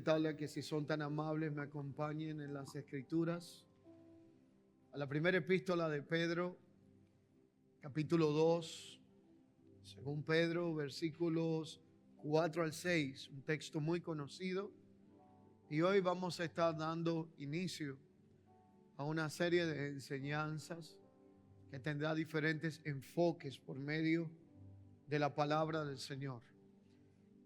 invitarles a que, si son tan amables, me acompañen en las Escrituras, a la primera epístola de Pedro, capítulo 2, según Pedro, versículos 4 al 6, un texto muy conocido. Y hoy vamos a estar dando inicio a una serie de enseñanzas que tendrá diferentes enfoques por medio de la palabra del Señor.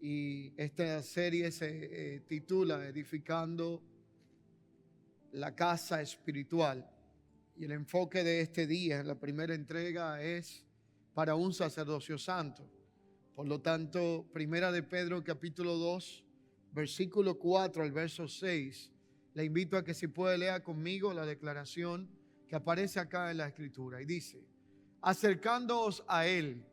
Y esta serie se titula Edificando la Casa Espiritual. Y el enfoque de este día, la primera entrega, es para un sacerdocio santo. Por lo tanto, primera de Pedro capítulo 2, versículo 4 al verso 6, le invito a que, si puede, lea conmigo la declaración que aparece acá en la Escritura. Y dice: acercándoos a Él,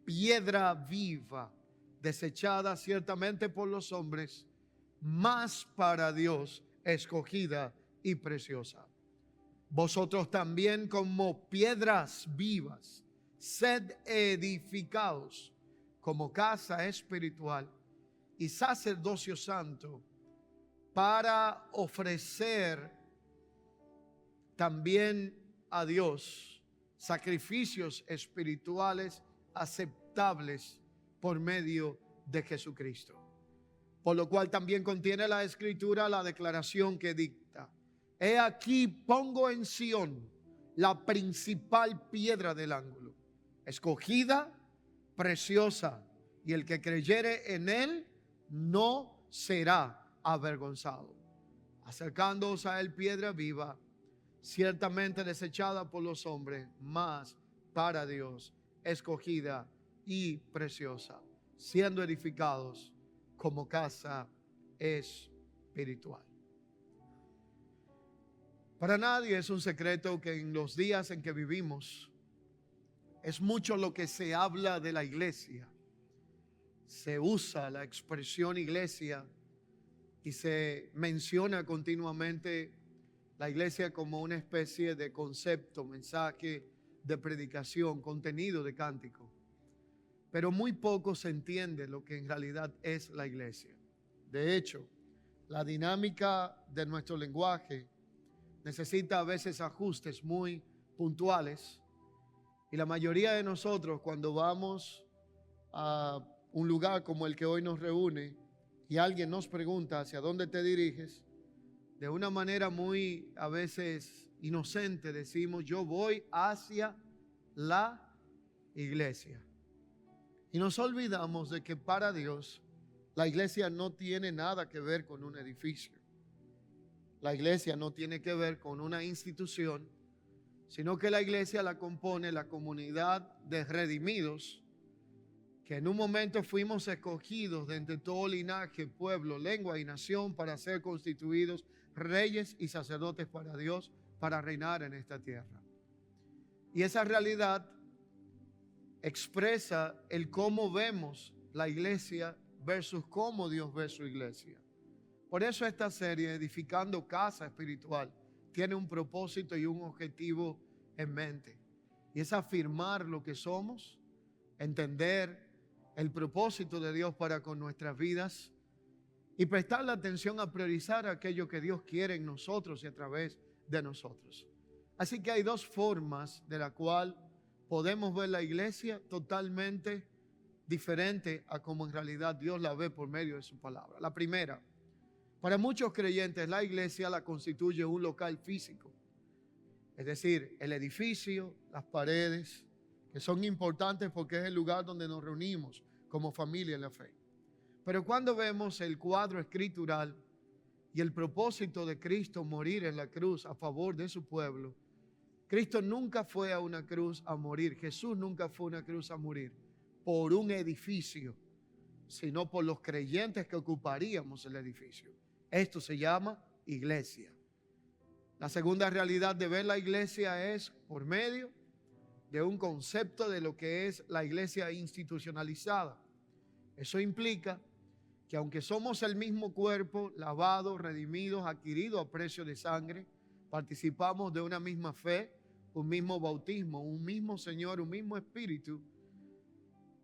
piedra viva, desechada ciertamente por los hombres, mas para Dios escogida y preciosa. Vosotros también, como piedras vivas, sed edificados como casa espiritual y sacerdocio santo, para ofrecer también a Dios sacrificios espirituales aceptables por medio de Jesucristo. Por lo cual también contiene la Escritura la declaración que dicta: he aquí pongo en Sión la principal piedra del ángulo, escogida, preciosa, y el que creyere en él no será avergonzado. Acercándoos a él, piedra viva, ciertamente desechada por los hombres, mas para Dios escogida y preciosa, siendo edificados como casa espiritual. Para nadie es un secreto que en los días en que vivimos es mucho lo que se habla de la iglesia. Se usa la expresión iglesia y se menciona continuamente la iglesia como una especie de concepto, mensaje de predicación, contenido de cántico. Pero muy poco se entiende lo que en realidad es la iglesia. De hecho, la dinámica de nuestro lenguaje necesita a veces ajustes muy puntuales, y la mayoría de nosotros, cuando vamos a un lugar como el que hoy nos reúne y alguien nos pregunta hacia dónde te diriges, de una manera muy a veces inocente decimos: yo voy hacia la iglesia. Y nos olvidamos de que para Dios la iglesia no tiene nada que ver con un edificio. La iglesia no tiene que ver con una institución, sino que la iglesia la compone la comunidad de redimidos, que en un momento fuimos escogidos de entre todo linaje, pueblo, lengua y nación para ser constituidos reyes y sacerdotes para Dios, para reinar en esta tierra. Y esa realidad expresa el cómo vemos la iglesia versus cómo Dios ve su iglesia. Por eso esta serie, Edificando Casa Espiritual, tiene un propósito y un objetivo en mente. Y es afirmar lo que somos, entender el propósito de Dios para con nuestras vidas y prestar la atención a priorizar aquello que Dios quiere en nosotros y a través de nosotros. Así que hay dos formas de la cual podemos ver la iglesia totalmente diferente a como en realidad Dios la ve por medio de su palabra. La primera: para muchos creyentes, la iglesia la constituye un local físico. Es decir, el edificio, las paredes, que son importantes porque es el lugar donde nos reunimos como familia en la fe. Pero cuando vemos el cuadro escritural y el propósito de Cristo morir en la cruz a favor de su pueblo, Cristo nunca fue a una cruz a morir. Jesús nunca fue a una cruz a morir por un edificio, sino por los creyentes que ocuparíamos el edificio. Esto se llama iglesia. La segunda realidad de ver la iglesia es por medio de un concepto de lo que es la iglesia institucionalizada. Eso implica que aunque somos el mismo cuerpo, lavados, redimidos, adquiridos a precio de sangre, participamos de una misma fe, un mismo bautismo, un mismo Señor, un mismo Espíritu.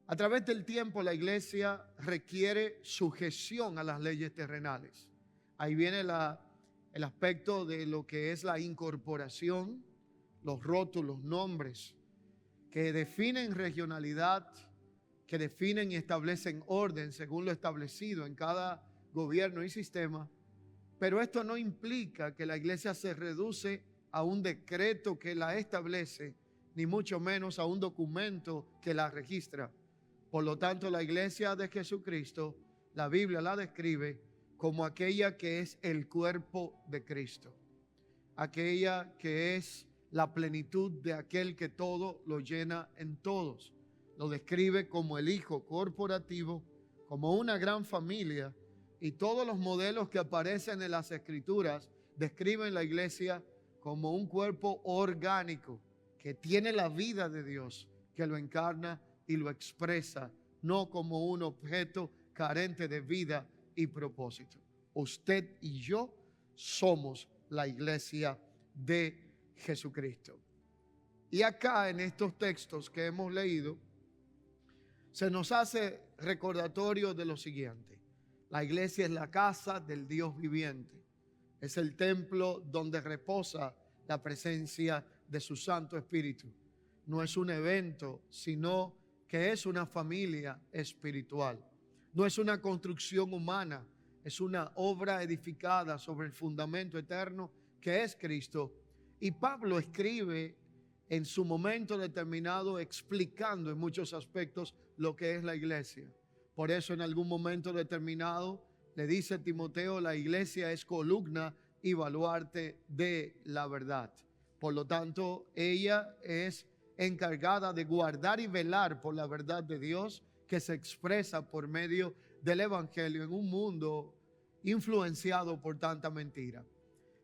A través del tiempo la iglesia requiere sujeción a las leyes terrenales. Ahí viene el aspecto de lo que es la incorporación, los rótulos, nombres que definen regionalidad, que definen y establecen orden según lo establecido en cada gobierno y sistema. Pero esto no implica que la iglesia se reduce a un decreto que la establece, ni mucho menos a un documento que la registra. Por lo tanto, la iglesia de Jesucristo, la Biblia la describe como aquella que es el cuerpo de Cristo, aquella que es la plenitud de aquel que todo lo llena en todos. Lo describe como el Hijo corporativo, como una gran familia, y todos los modelos que aparecen en las Escrituras describen la iglesia como un cuerpo orgánico que tiene la vida de Dios, que lo encarna y lo expresa, no como un objeto carente de vida y propósito. Usted y yo somos la iglesia de Jesucristo. Y acá en estos textos que hemos leído, se nos hace recordatorio de lo siguiente. La iglesia es la casa del Dios viviente. Es el templo donde reposa la presencia de su Santo Espíritu. No es un evento, sino que es una familia espiritual. No es una construcción humana, es una obra edificada sobre el fundamento eterno que es Cristo. Y Pablo escribe en su momento determinado explicando en muchos aspectos lo que es la iglesia. Por eso en algún momento determinado le dice a Timoteo, la iglesia es columna y baluarte de la verdad. Por lo tanto, ella es encargada de guardar y velar por la verdad de Dios que se expresa por medio del Evangelio en un mundo influenciado por tanta mentira.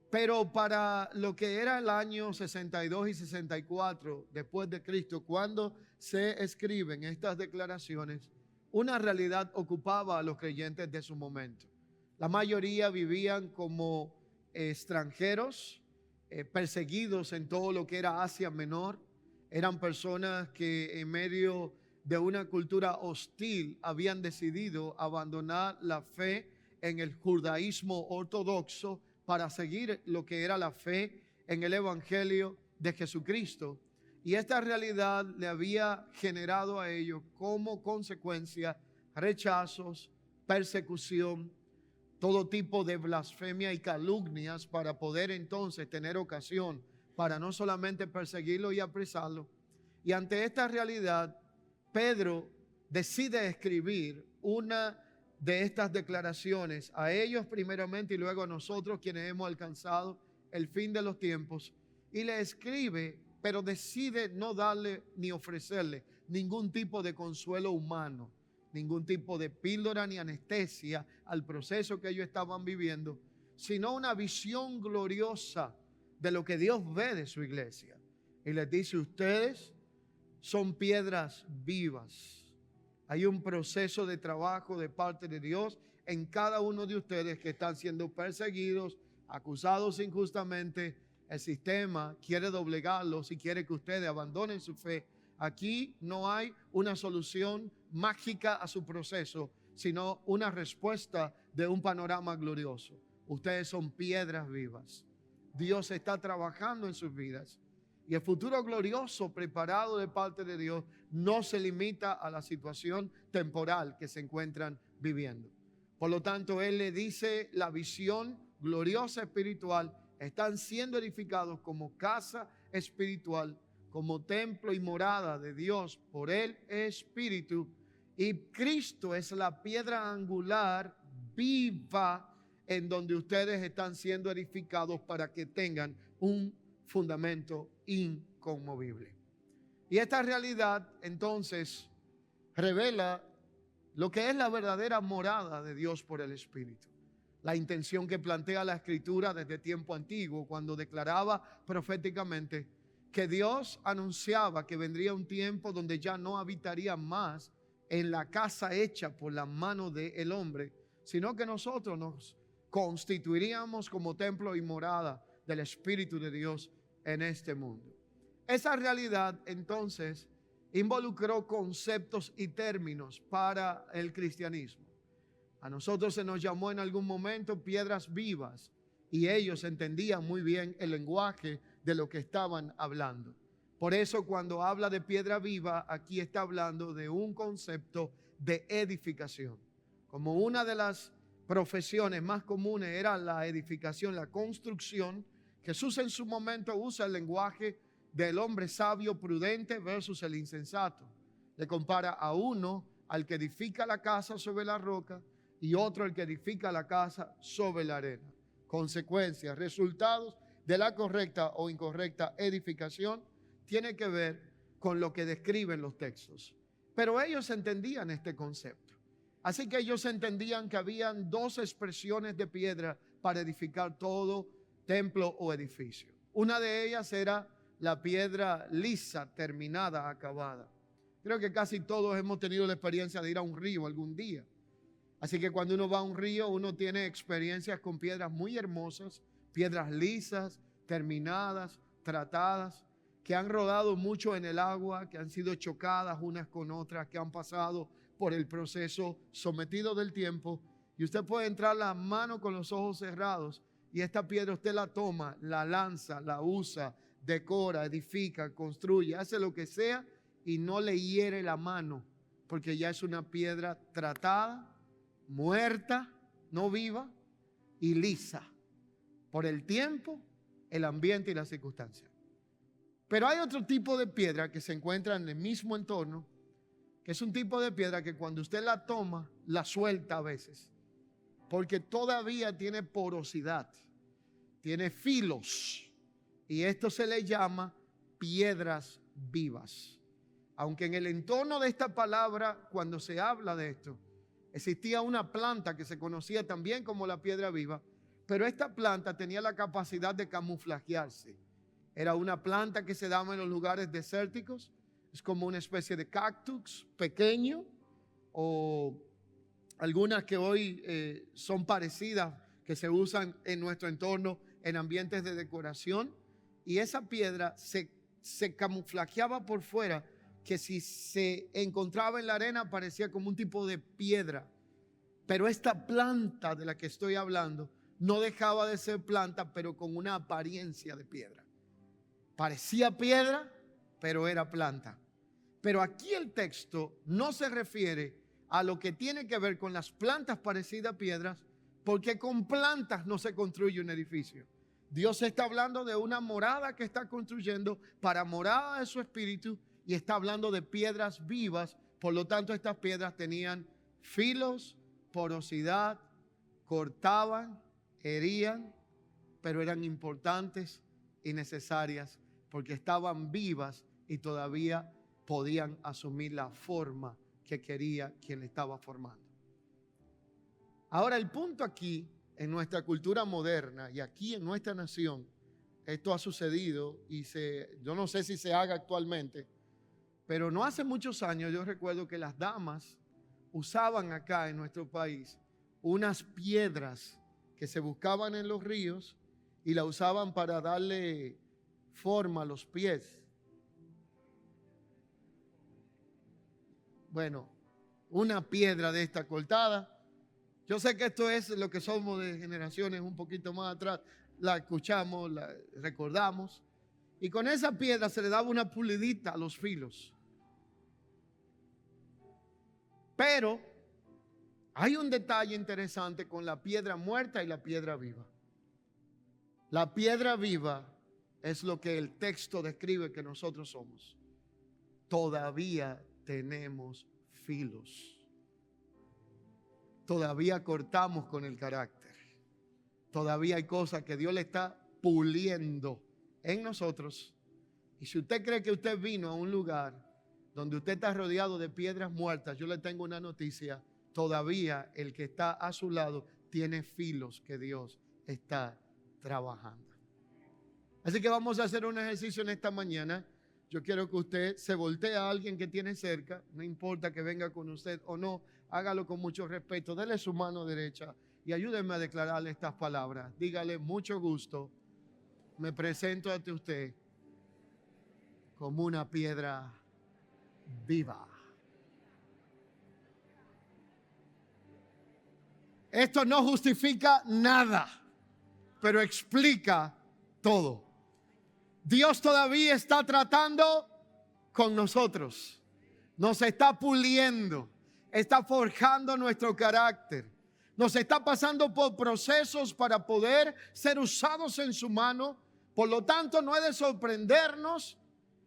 Pero para lo que era el año 62 y 64 después de Cristo, cuando se escriben estas declaraciones, una realidad ocupaba a los creyentes de su momento. La mayoría vivían como extranjeros, perseguidos en todo lo que era Asia Menor. Eran personas que en medio de una cultura hostil habían decidido abandonar la fe en el judaísmo ortodoxo para seguir lo que era la fe en el Evangelio de Jesucristo. Y esta realidad le había generado a ellos como consecuencia rechazos, persecución, todo tipo de blasfemia y calumnias para poder entonces tener ocasión para no solamente perseguirlo y apresarlo. Y ante esta realidad, Pedro decide escribir una de estas declaraciones a ellos primeramente y luego a nosotros quienes hemos alcanzado el fin de los tiempos, y le escribe, pero decide no darle ni ofrecerle ningún tipo de consuelo humano, ningún tipo de píldora ni anestesia al proceso que ellos estaban viviendo, sino una visión gloriosa de lo que Dios ve de su iglesia. Y les dice, ustedes son piedras vivas. Hay un proceso de trabajo de parte de Dios en cada uno de ustedes que están siendo perseguidos, acusados injustamente. El sistema quiere doblegarlos y quiere que ustedes abandonen su fe. Aquí no hay una solución mágica a su proceso, sino una respuesta de un panorama glorioso. Ustedes son piedras vivas. Dios está trabajando en sus vidas. Y el futuro glorioso preparado de parte de Dios no se limita a la situación temporal que se encuentran viviendo. Por lo tanto, Él le dice la visión gloriosa espiritual. Están siendo edificados como casa espiritual, como templo y morada de Dios por el Espíritu. Y Cristo es la piedra angular viva en donde ustedes están siendo edificados para que tengan un fundamento inconmovible. Y esta realidad entonces revela lo que es la verdadera morada de Dios por el Espíritu. La intención que plantea la Escritura desde tiempo antiguo, cuando declaraba proféticamente que Dios anunciaba que vendría un tiempo donde ya no habitaría más en la casa hecha por la mano del hombre, sino que nosotros nos constituiríamos como templo y morada del Espíritu de Dios en este mundo. Esa realidad entonces involucró conceptos y términos para el cristianismo. A nosotros se nos llamó en algún momento piedras vivas y ellos entendían muy bien el lenguaje de lo que estaban hablando. Por eso cuando habla de piedra viva, aquí está hablando de un concepto de edificación. Como una de las profesiones más comunes era la edificación, la construcción, Jesús en su momento usa el lenguaje del hombre sabio prudente versus el insensato. Le compara a uno al que edifica la casa sobre la roca y otro al que edifica la casa sobre la arena. Consecuencias, resultados de la correcta o incorrecta edificación tiene que ver con lo que describen los textos. Pero ellos entendían este concepto. Así que ellos entendían que habían dos expresiones de piedra para edificar todo templo o edificio. Una de ellas era la piedra lisa, terminada, acabada. Creo que casi todos hemos tenido la experiencia de ir a un río algún día. Así que cuando uno va a un río, uno tiene experiencias con piedras muy hermosas, piedras lisas, terminadas, tratadas, que han rodado mucho en el agua, que han sido chocadas unas con otras, que han pasado por el proceso sometido del tiempo. Y usted puede entrar la mano con los ojos cerrados y esta piedra usted la toma, la lanza, la usa, decora, edifica, construye, hace lo que sea y no le hiere la mano, porque ya es una piedra tratada, muerta, no viva y lisa por el tiempo, el ambiente y las circunstancias. Pero hay otro tipo de piedra que se encuentra en el mismo entorno, que es un tipo de piedra que cuando usted la toma, la suelta a veces, porque todavía tiene porosidad, tiene filos, y esto se le llama piedras vivas. Aunque en el entorno de esta palabra, cuando se habla de esto, existía una planta que se conocía también como la piedra viva, pero esta planta tenía la capacidad de camuflajearse. Era una planta que se daba en los lugares desérticos. Es como una especie de cactus pequeño o algunas que hoy son parecidas, que se usan en nuestro entorno en ambientes de decoración. Y esa piedra se camuflajeaba por fuera, que si se encontraba en la arena parecía como un tipo de piedra. Pero esta planta de la que estoy hablando no dejaba de ser planta, pero con una apariencia de piedra. Parecía piedra, pero era planta. Pero aquí el texto no se refiere a lo que tiene que ver con las plantas parecidas a piedras, porque con plantas no se construye un edificio. Dios está hablando de una morada que está construyendo para morada de su espíritu y está hablando de piedras vivas. Por lo tanto, estas piedras tenían filos, porosidad, cortaban, herían, pero eran importantes y necesarias porque estaban vivas y todavía podían asumir la forma que quería quien le estaba formando. Ahora, el punto aquí, en nuestra cultura moderna y aquí en nuestra nación, esto ha sucedido y yo no sé si se haga actualmente, pero no hace muchos años yo recuerdo que las damas usaban acá en nuestro país unas piedras que se buscaban en los ríos y la usaban para darle forma a los pies. Bueno, una piedra de esta cortada. Yo sé que esto es lo que somos de generaciones un poquito más atrás. La escuchamos, la recordamos. Y con esa piedra se le daba una pulidita a los filos. Pero hay un detalle interesante con la piedra muerta y la piedra viva. La piedra viva es lo que el texto describe que nosotros somos. Todavía tenemos filos. Todavía cortamos con el carácter. Todavía hay cosas que Dios le está puliendo en nosotros. Y si usted cree que usted vino a un lugar donde usted está rodeado de piedras muertas, yo le tengo una noticia. Todavía el que está a su lado tiene filos que Dios está trabajando. Así que vamos a hacer un ejercicio en esta mañana. Yo quiero que usted se voltee a alguien que tiene cerca, no importa que venga con usted o no, hágalo con mucho respeto, dele su mano derecha y ayúdenme a declararle estas palabras. Dígale: mucho gusto, me presento ante usted como una piedra viva. Esto no justifica nada, pero explica todo. Dios todavía está tratando con nosotros. Nos está puliendo, está forjando nuestro carácter. Nos está pasando por procesos para poder ser usados en su mano. Por lo tanto, no es de sorprendernos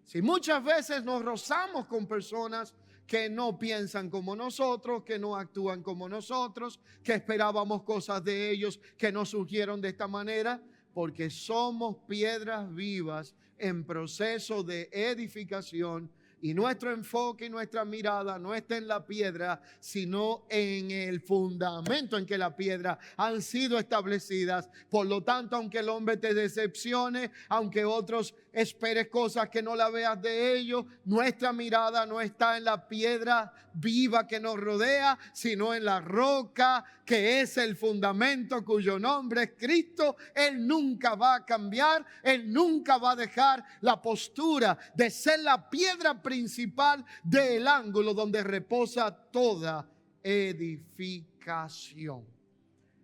si muchas veces nos rozamos con personas que no piensan como nosotros, que no actúan como nosotros, que esperábamos cosas de ellos que no surgieron de esta manera, porque somos piedras vivas en proceso de edificación. Y nuestro enfoque y nuestra mirada no está en la piedra, sino en el fundamento en que la piedra han sido establecidas. Por lo tanto, aunque el hombre te decepcione, aunque otros esperes cosas que no la veas de ellos, nuestra mirada no está en la piedra viva que nos rodea, sino en la roca que es el fundamento, cuyo nombre es Cristo. Él nunca va a cambiar, Él nunca va a dejar la postura de ser la piedra principal del ángulo donde reposa toda edificación.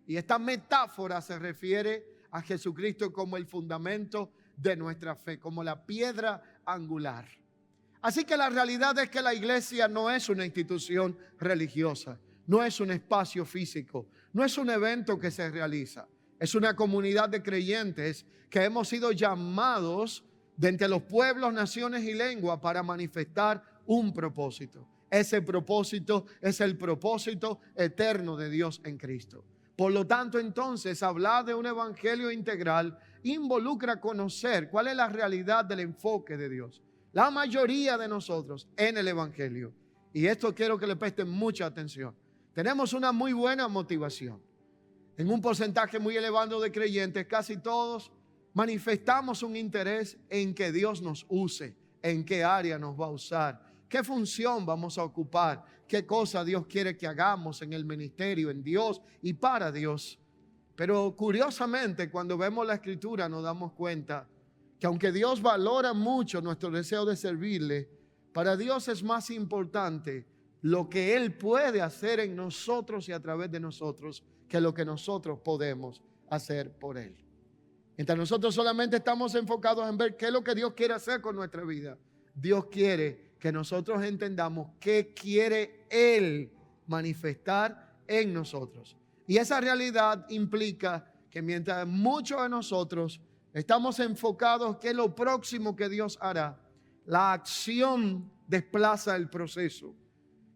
Y esta metáfora se refiere a Jesucristo como el fundamento de nuestra fe, como la piedra angular. Así que la realidad es que la iglesia no es una institución religiosa, no es un espacio físico, no es un evento que se realiza. Es una comunidad de creyentes que hemos sido llamados de entre los pueblos, naciones y lenguas para manifestar un propósito. Ese propósito es el propósito eterno de Dios en Cristo. Por lo tanto, entonces, hablar de un evangelio integral involucra conocer cuál es la realidad del enfoque de Dios. La mayoría de nosotros en el evangelio, y esto quiero que le presten mucha atención, tenemos una muy buena motivación. En un porcentaje muy elevado de creyentes, casi todos manifestamos un interés en que Dios nos use, en qué área nos va a usar, qué función vamos a ocupar, qué cosa Dios quiere que hagamos en el ministerio, en Dios y para Dios. Pero curiosamente, cuando vemos la escritura nos damos cuenta que aunque Dios valora mucho nuestro deseo de servirle, para Dios es más importante lo que Él puede hacer en nosotros y a través de nosotros que lo que nosotros podemos hacer por Él. Mientras nosotros solamente estamos enfocados en ver qué es lo que Dios quiere hacer con nuestra vida, Dios quiere que nosotros entendamos qué quiere Él manifestar en nosotros. Y esa realidad implica que mientras muchos de nosotros estamos enfocados qué es lo próximo que Dios hará, la acción desplaza el proceso.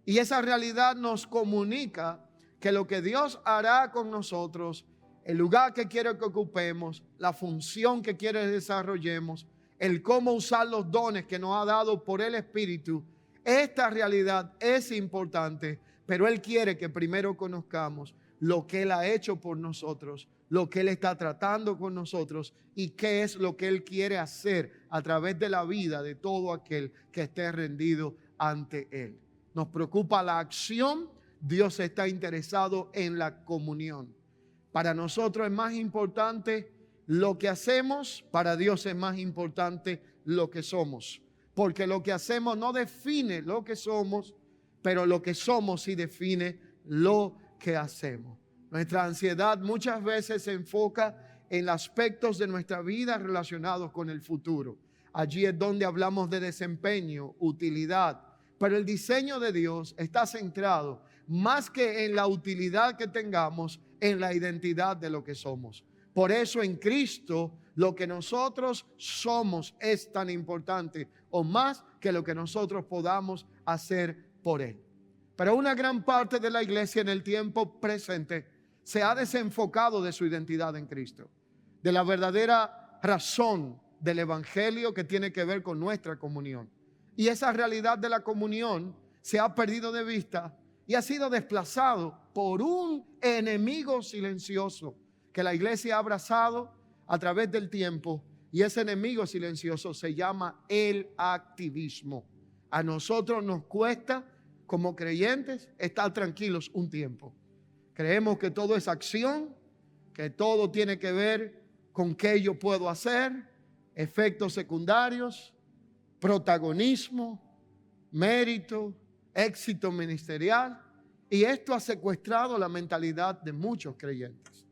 Y esa realidad nos comunica que lo que Dios hará con nosotros, el lugar que quiere que ocupemos, la función que quiere desarrollemos, el cómo usar los dones que nos ha dado por el Espíritu, esta realidad es importante, pero Él quiere que primero conozcamos lo que Él ha hecho por nosotros, lo que Él está tratando con nosotros y qué es lo que Él quiere hacer a través de la vida de todo aquel que esté rendido ante Él. Nos preocupa la acción, Dios está interesado en la comunión. Para nosotros es más importante lo que hacemos, para Dios es más importante lo que somos. Porque lo que hacemos no define lo que somos, pero lo que somos sí define lo que hacemos. Nuestra ansiedad muchas veces se enfoca en aspectos de nuestra vida relacionados con el futuro. Allí es donde hablamos de desempeño, utilidad. Pero el diseño de Dios está centrado más que en la utilidad que tengamos, en la identidad de lo que somos. Por eso en Cristo lo que nosotros somos es tan importante o más que lo que nosotros podamos hacer por Él. Pero una gran parte de la iglesia en el tiempo presente se ha desenfocado de su identidad en Cristo, de la verdadera razón del evangelio que tiene que ver con nuestra comunión. Y esa realidad de la comunión se ha perdido de vista y ha sido desplazado por un enemigo silencioso que la iglesia ha abrazado a través del tiempo, y ese enemigo silencioso se llama el activismo. A nosotros nos cuesta como creyentes estar tranquilos un tiempo. Creemos que todo es acción, que todo tiene que ver con qué yo puedo hacer, efectos secundarios, protagonismo, mérito, éxito ministerial. Y esto ha secuestrado la mentalidad de muchos creyentes.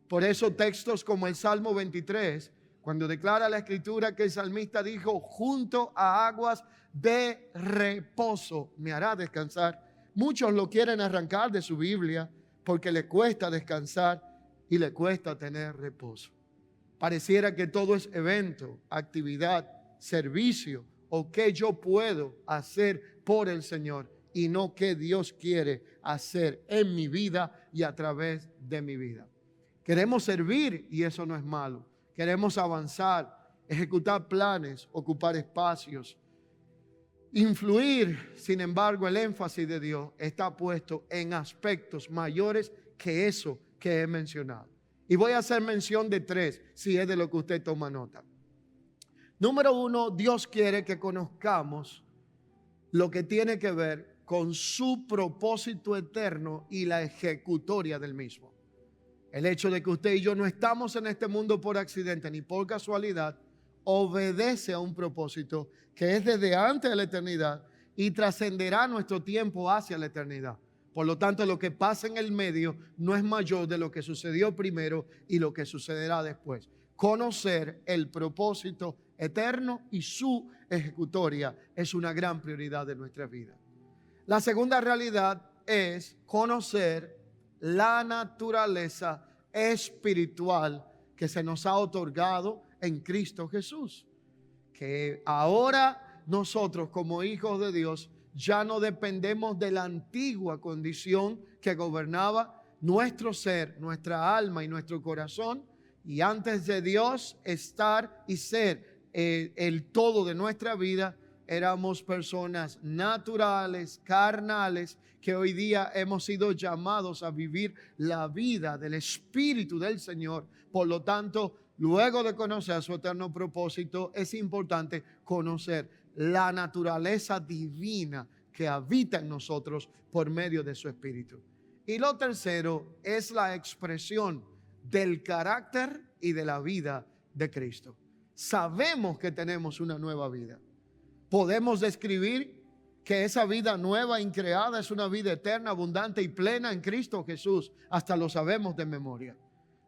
Por eso textos como el Salmo 23, cuando declara la Escritura que el salmista dijo, junto a aguas de reposo me hará descansar. Muchos lo quieren arrancar de su Biblia porque le cuesta descansar y le cuesta tener reposo. Pareciera que todo es evento, actividad, servicio o que yo puedo hacer por el Señor y no que Dios quiere hacer en mi vida y a través de mi vida. Queremos servir y eso no es malo. Queremos avanzar, ejecutar planes, ocupar espacios, influir. Sin embargo, el énfasis de Dios está puesto en aspectos mayores que eso que he mencionado. Y voy a hacer mención de 3, si es de lo que usted toma nota. Número 1, Dios quiere que conozcamos lo que tiene que ver con su propósito eterno y la ejecutoria del mismo. El hecho de que usted y yo no estamos en este mundo por accidente ni por casualidad, obedece a un propósito que es desde antes de la eternidad y trascenderá nuestro tiempo hacia la eternidad. Por lo tanto, lo que pasa en el medio no es mayor de lo que sucedió primero y lo que sucederá después. Conocer el propósito eterno y su ejecutoria es una gran prioridad de nuestra vida. La segunda realidad es conocer la naturaleza espiritual que se nos ha otorgado en Cristo Jesús. Que ahora nosotros como hijos de Dios ya no dependemos de la antigua condición que gobernaba nuestro ser, nuestra alma y nuestro corazón. Y antes de Dios estar y ser el todo de nuestra vida, éramos personas naturales, carnales, que hoy día hemos sido llamados a vivir la vida del Espíritu del Señor. Por lo tanto, luego de conocer su eterno propósito, es importante conocer la naturaleza divina que habita en nosotros por medio de su Espíritu. Y lo tercero es la expresión del carácter y de la vida de Cristo. Sabemos que tenemos una nueva vida. Podemos describir que esa vida nueva, increada, es una vida eterna, abundante y plena en Cristo Jesús. Hasta lo sabemos de memoria.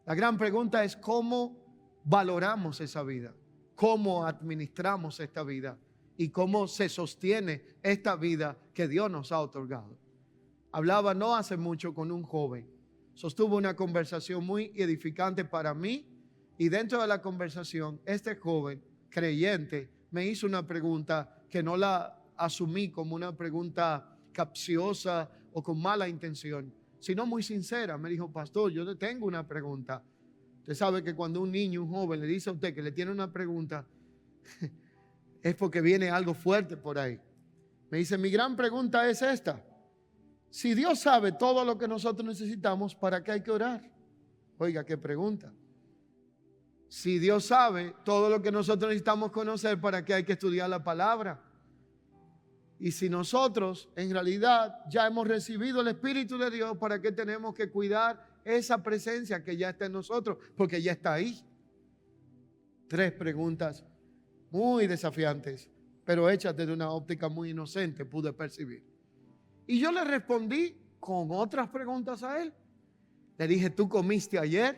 La gran pregunta es cómo valoramos esa vida, cómo administramos esta vida y cómo se sostiene esta vida que Dios nos ha otorgado. Hablaba no hace mucho con un joven. Sostuvo una conversación muy edificante para mí y dentro de la conversación este joven creyente me hizo una pregunta que no la asumí como una pregunta capciosa o con mala intención, sino muy sincera. Me dijo, pastor, yo le tengo una pregunta. Usted sabe que cuando un niño, un joven le dice a usted que le tiene una pregunta, es porque viene algo fuerte por ahí. Me dice, mi gran pregunta es esta. Si Dios sabe todo lo que nosotros necesitamos, ¿para qué hay que orar? Oiga, qué pregunta. Si Dios sabe todo lo que nosotros necesitamos conocer, ¿para qué hay que estudiar la palabra? Y si nosotros en realidad ya hemos recibido el Espíritu de Dios, ¿para qué tenemos que cuidar esa presencia que ya está en nosotros? Porque ya está ahí. 3 preguntas muy desafiantes, pero hechas desde una óptica muy inocente, pude percibir. Y yo le respondí con otras preguntas a él. Le dije, ¿tú comiste ayer?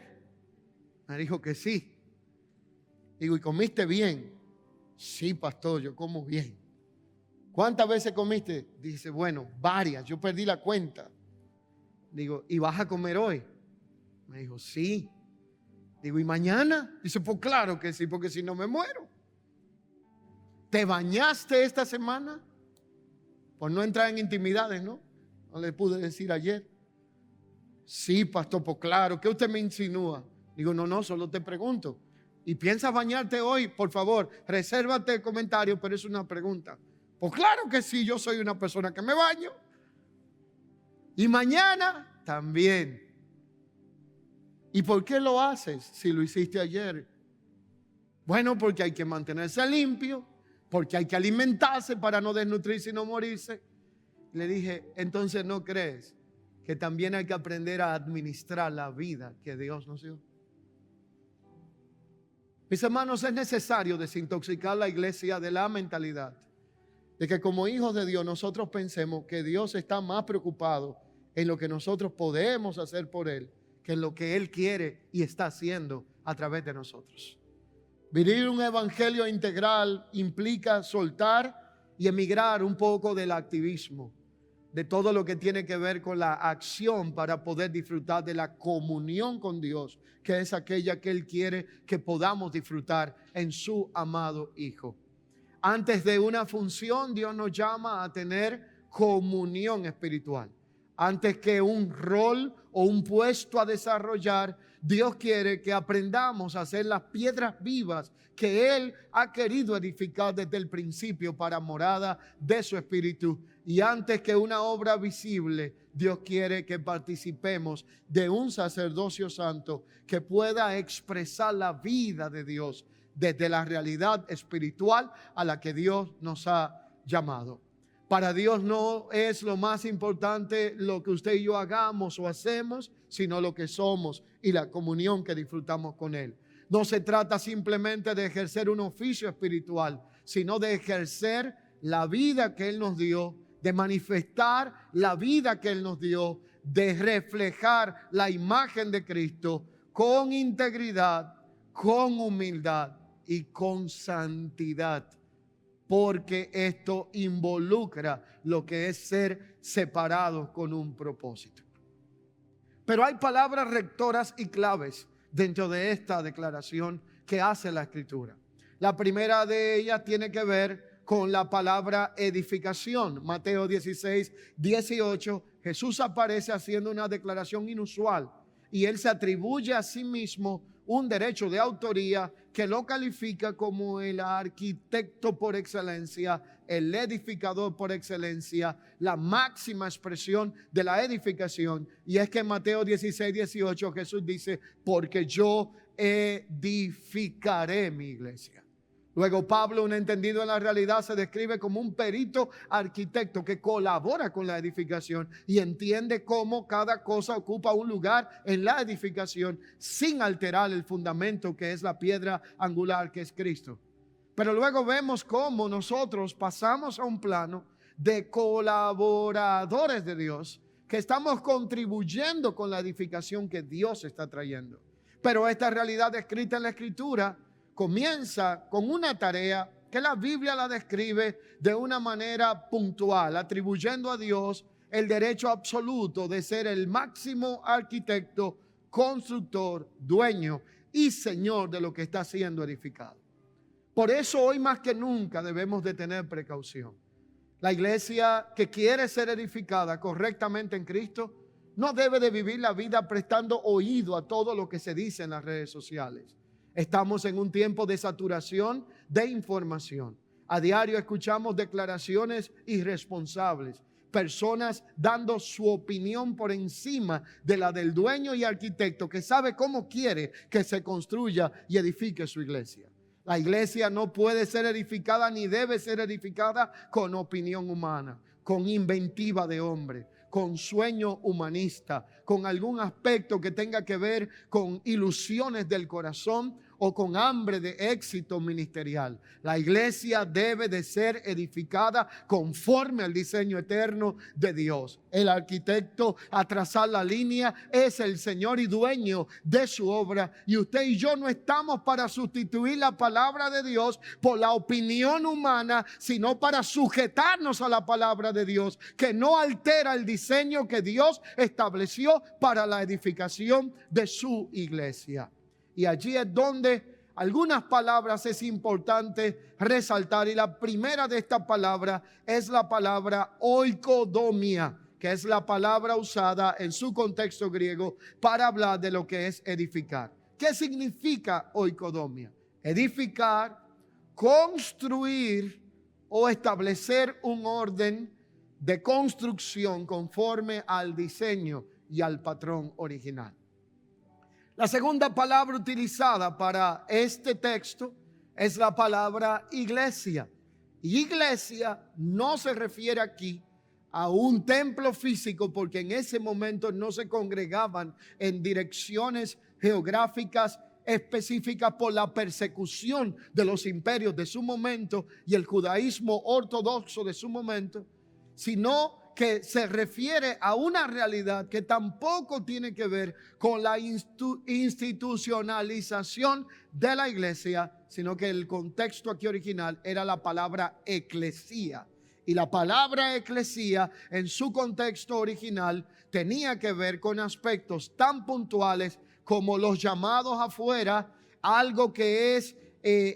Me dijo que sí. Digo, ¿y comiste bien? Sí, pastor, yo como bien. ¿Cuántas veces comiste? Dice, bueno, varias, yo perdí la cuenta. Digo, ¿y vas a comer hoy? Me dijo, sí. Digo, ¿y mañana? Dice, pues claro que sí, porque si no me muero. ¿Te bañaste esta semana? Por no entrar en intimidades, ¿no? No le pude decir ayer. Sí, pastor, pues claro. ¿Qué usted me insinúa? Digo, no, solo te pregunto. ¿Y piensas bañarte hoy? Por favor, resérvate el comentario, pero es una pregunta. Pues claro que sí, yo soy una persona que me baño. Y mañana también. ¿Y por qué lo haces si lo hiciste ayer? Bueno, porque hay que mantenerse limpio, porque hay que alimentarse para no desnutrirse y no morirse. Le dije, entonces ¿no crees que también hay que aprender a administrar la vida que Dios nos dio? Mis hermanos, es necesario desintoxicar la iglesia de la mentalidad de que como hijos de Dios nosotros pensemos que Dios está más preocupado en lo que nosotros podemos hacer por Él que en lo que Él quiere y está haciendo a través de nosotros. Vivir un evangelio integral implica soltar y emigrar un poco del activismo, de todo lo que tiene que ver con la acción para poder disfrutar de la comunión con Dios, que es aquella que Él quiere que podamos disfrutar en su amado Hijo. Antes de una función, Dios nos llama a tener comunión espiritual. Antes que un rol o un puesto a desarrollar, Dios quiere que aprendamos a ser las piedras vivas que Él ha querido edificar desde el principio para morada de su Espíritu. Y antes que una obra visible, Dios quiere que participemos de un sacerdocio santo que pueda expresar la vida de Dios desde la realidad espiritual a la que Dios nos ha llamado. Para Dios no es lo más importante lo que usted y yo hagamos o hacemos, sino lo que somos y la comunión que disfrutamos con Él. No se trata simplemente de ejercer un oficio espiritual, sino de ejercer la vida que Él nos dio, de manifestar la vida que Él nos dio, de reflejar la imagen de Cristo con integridad, con humildad y con santidad. Porque esto involucra lo que es ser separados con un propósito. Pero hay palabras rectoras y claves dentro de esta declaración que hace la Escritura. La primera de ellas tiene que ver con la palabra edificación. Mateo 16, 18, Jesús aparece haciendo una declaración inusual y Él se atribuye a sí mismo un derecho de autoría que lo califica como el arquitecto por excelencia, el edificador por excelencia, la máxima expresión de la edificación. Y es que en Mateo 16, 18 Jesús dice, porque yo edificaré mi iglesia. Luego Pablo, un entendido en la realidad, se describe como un perito arquitecto que colabora con la edificación y entiende cómo cada cosa ocupa un lugar en la edificación sin alterar el fundamento que es la piedra angular que es Cristo. Pero luego vemos cómo nosotros pasamos a un plano de colaboradores de Dios que estamos contribuyendo con la edificación que Dios está trayendo. Pero esta realidad descrita en la Escritura comienza con una tarea que la Biblia la describe de una manera puntual, atribuyendo a Dios el derecho absoluto de ser el máximo arquitecto, constructor, dueño y señor de lo que está siendo edificado. Por eso hoy más que nunca debemos de tener precaución. La iglesia que quiere ser edificada correctamente en Cristo no debe de vivir la vida prestando oído a todo lo que se dice en las redes sociales. Estamos en un tiempo de saturación de información. A diario escuchamos declaraciones irresponsables, personas dando su opinión por encima de la del dueño y arquitecto que sabe cómo quiere que se construya y edifique su iglesia. La iglesia no puede ser edificada ni debe ser edificada con opinión humana, con inventiva de hombre, con sueño humanista, con algún aspecto que tenga que ver con ilusiones del corazón o con hambre de éxito ministerial. La iglesia debe de ser edificada conforme al diseño eterno de Dios. El arquitecto a trazar la línea es el Señor y dueño de su obra. Y usted y yo no estamos para sustituir la palabra de Dios por la opinión humana, sino para sujetarnos a la palabra de Dios, que no altera el diseño que Dios estableció para la edificación de su iglesia. Y allí es donde algunas palabras es importante resaltar. Y la primera de esta palabra es la palabra oikodomia, que es la palabra usada en su contexto griego para hablar de lo que es edificar. ¿Qué significa oikodomia? Edificar, construir o establecer un orden de construcción conforme al diseño y al patrón original. La segunda palabra utilizada para este texto es la palabra iglesia. Y iglesia no se refiere aquí a un templo físico, porque en ese momento no se congregaban en direcciones geográficas específicas por la persecución de los imperios de su momento y el judaísmo ortodoxo de su momento, sino que se refiere a una realidad que tampoco tiene que ver con la institucionalización de la iglesia, sino que el contexto aquí original era la palabra eclesía. Y la palabra eclesía en su contexto original tenía que ver con aspectos tan puntuales como los llamados afuera, algo que es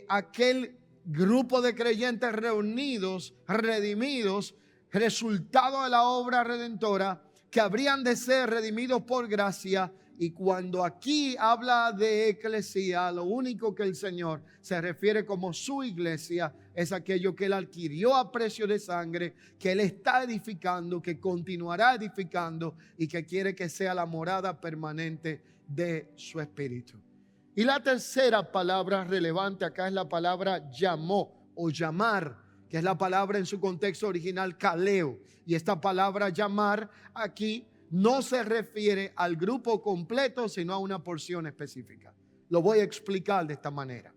aquel grupo de creyentes reunidos, redimidos, resultado de la obra redentora, que habrían de ser redimidos por gracia. Y cuando aquí habla de eclesía, lo único que el Señor se refiere como su iglesia es aquello que Él adquirió a precio de sangre, que Él está edificando, que continuará edificando y que quiere que sea la morada permanente de su espíritu. Y la tercera palabra relevante acá es la palabra llamó o llamar, que es la palabra en su contexto original kaleo. Y esta palabra llamar aquí no se refiere al grupo completo, sino a una porción específica. Lo voy a explicar de esta manera.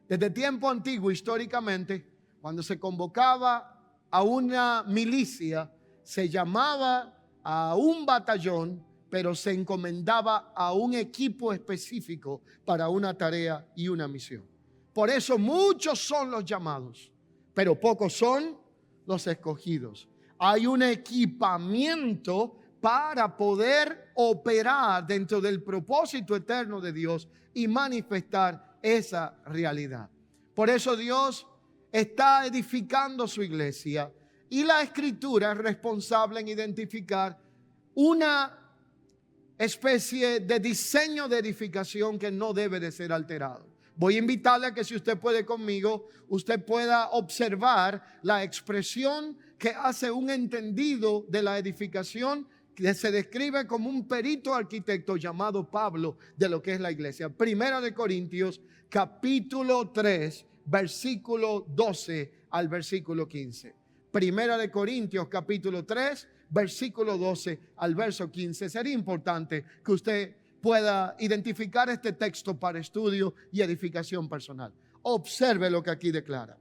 Desde tiempo antiguo, históricamente, cuando se convocaba a una milicia, se llamaba a un batallón, pero se encomendaba a un equipo específico para una tarea y una misión. Por eso muchos son los llamados, pero pocos son los escogidos. Hay un equipamiento para poder operar dentro del propósito eterno de Dios y manifestar esa realidad. Por eso Dios está edificando su iglesia y la Escritura es responsable en identificar una especie de diseño de edificación que no debe de ser alterado. Voy a invitarle a que, si usted puede conmigo, usted pueda observar la expresión que hace un entendido de la edificación, que se describe como un perito arquitecto llamado Pablo de lo que es la iglesia. Primera de Corintios, capítulo 3, versículo 12 al versículo 15. Primera de Corintios, capítulo 3, versículo 12 al verso 15. Sería importante que usted pueda identificar este texto para estudio y edificación personal. Observe lo que aquí declara.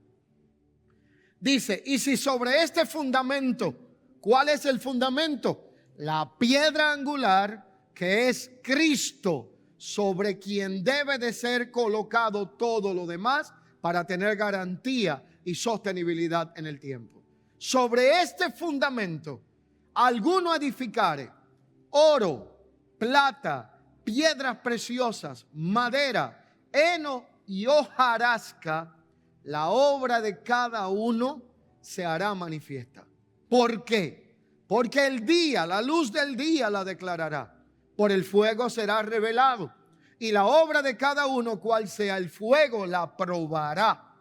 Dice: y si sobre este fundamento, ¿cuál es el fundamento? La piedra angular, que es Cristo, sobre quien debe de ser colocado todo lo demás para tener garantía y sostenibilidad en el tiempo. Sobre este fundamento, alguno edificare oro, plata, piedras preciosas, madera, heno y hojarasca, la obra de cada uno se hará manifiesta. ¿Por qué? Porque el día, la luz del día la declarará. Por el fuego será revelado. Y la obra de cada uno, cual sea el fuego, la probará.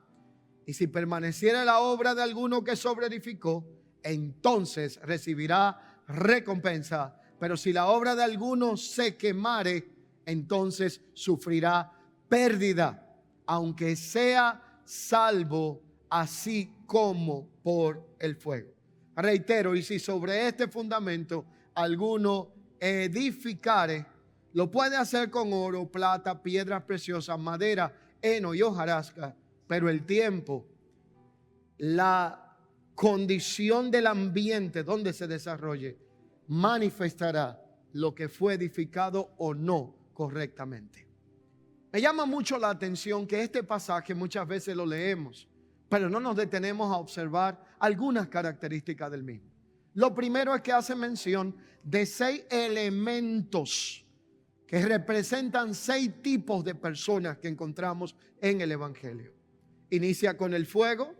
Y si permaneciera la obra de alguno que sobreedificó, entonces recibirá recompensa. Pero si la obra de alguno se quemare, entonces sufrirá pérdida, aunque sea salvo así como por el fuego. Reitero, y si sobre este fundamento alguno edificare, lo puede hacer con oro, plata, piedras preciosas, madera, heno y hojarasca, pero el tiempo, la condición del ambiente donde se desarrolle, manifestará lo que fue edificado o no correctamente. Me llama mucho la atención que este pasaje muchas veces lo leemos, pero no nos detenemos a observar algunas características del mismo. Lo primero es que hace mención de 6 elementos que representan 6 tipos de personas que encontramos en el Evangelio. Inicia con el fuego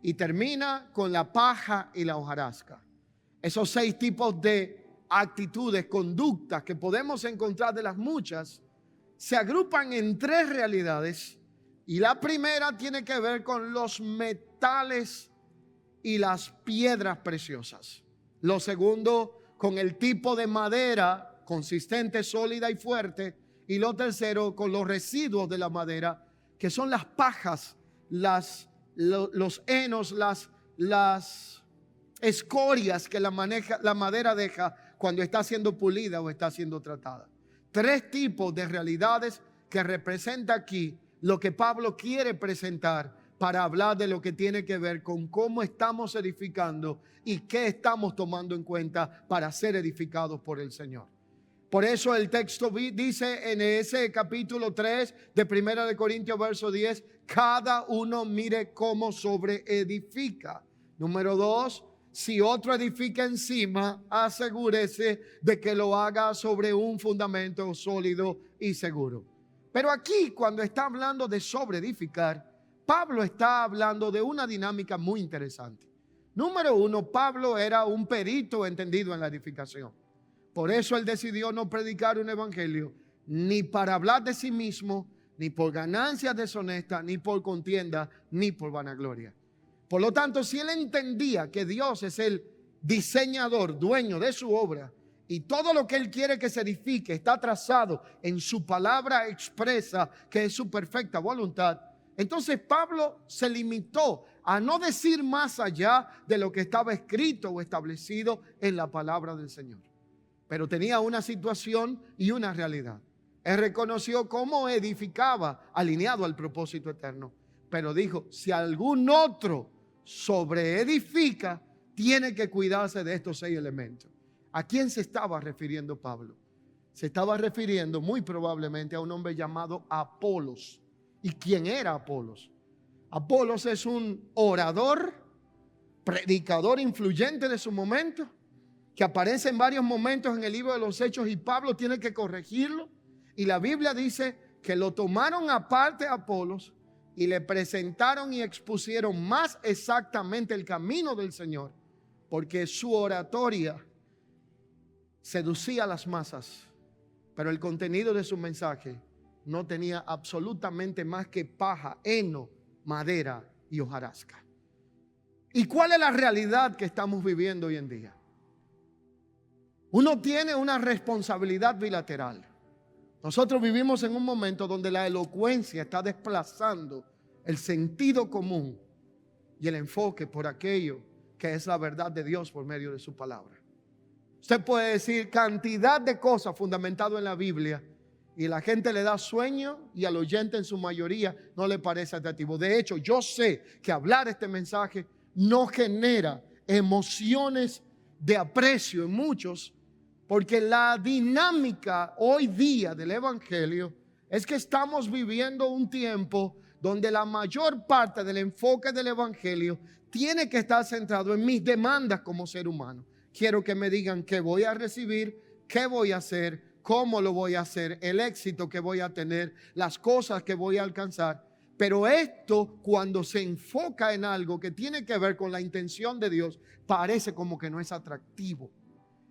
y termina con la paja y la hojarasca. Esos 6 tipos de actitudes, conductas que podemos encontrar de las muchas, se agrupan en 3 realidades. Y la primera tiene que ver con los metales y las piedras preciosas. Lo segundo, con el tipo de madera consistente, sólida y fuerte. Y lo tercero, con los residuos de la madera, que son las pajas, los henos, las escorias que la madera deja cuando está siendo pulida o está siendo tratada. 3 tipos de realidades que representa aquí lo que Pablo quiere presentar para hablar de lo que tiene que ver con cómo estamos edificando y qué estamos tomando en cuenta para ser edificados por el Señor. Por eso el texto dice en ese capítulo 3 de 1 de Corintios verso 10, cada uno mire cómo sobreedifica. Número 2, si otro edifica encima, asegúrese de que lo haga sobre un fundamento sólido y seguro. Pero aquí, cuando está hablando de sobreedificar, Pablo está hablando de una dinámica muy interesante. Número 1, Pablo era un perito entendido en la edificación. Por eso él decidió no predicar un evangelio ni para hablar de sí mismo, ni por ganancias deshonestas, ni por contienda, ni por vanagloria. Por lo tanto, si él entendía que Dios es el diseñador, dueño de su obra, y todo lo que él quiere que se edifique está trazado en su palabra expresa, que es su perfecta voluntad, entonces Pablo se limitó a no decir más allá de lo que estaba escrito o establecido en la palabra del Señor. Pero tenía una situación y una realidad. Él reconoció cómo edificaba alineado al propósito eterno. Pero dijo, si algún otro sobreedifica, tiene que cuidarse de estos 6 elementos. ¿A quién se estaba refiriendo Pablo? Se estaba refiriendo muy probablemente a un hombre llamado Apolos. ¿Y quién era Apolos? Apolos es un orador, predicador influyente de su momento, que aparece en varios momentos en el libro de los Hechos y Pablo tiene que corregirlo. Y la Biblia dice que lo tomaron aparte a Apolos y le presentaron y expusieron más exactamente el camino del Señor, porque su oratoria seducía a las masas, pero el contenido de su mensaje no tenía absolutamente más que paja, heno, madera y hojarasca. ¿Y cuál es la realidad que estamos viviendo hoy en día? Uno tiene una responsabilidad bilateral. Nosotros vivimos en un momento donde la elocuencia está desplazando el sentido común y el enfoque por aquello que es la verdad de Dios por medio de su palabra. Usted puede decir cantidad de cosas fundamentadas en la Biblia y la gente le da sueño y al oyente en su mayoría no le parece atractivo. De hecho, yo sé que hablar este mensaje no genera emociones de aprecio en muchos, porque la dinámica hoy día del evangelio es que estamos viviendo un tiempo donde la mayor parte del enfoque del evangelio tiene que estar centrado en mis demandas como ser humano. Quiero que me digan qué voy a recibir, qué voy a hacer, cómo lo voy a hacer, el éxito que voy a tener, las cosas que voy a alcanzar. Pero esto, cuando se enfoca en algo que tiene que ver con la intención de Dios, parece como que no es atractivo.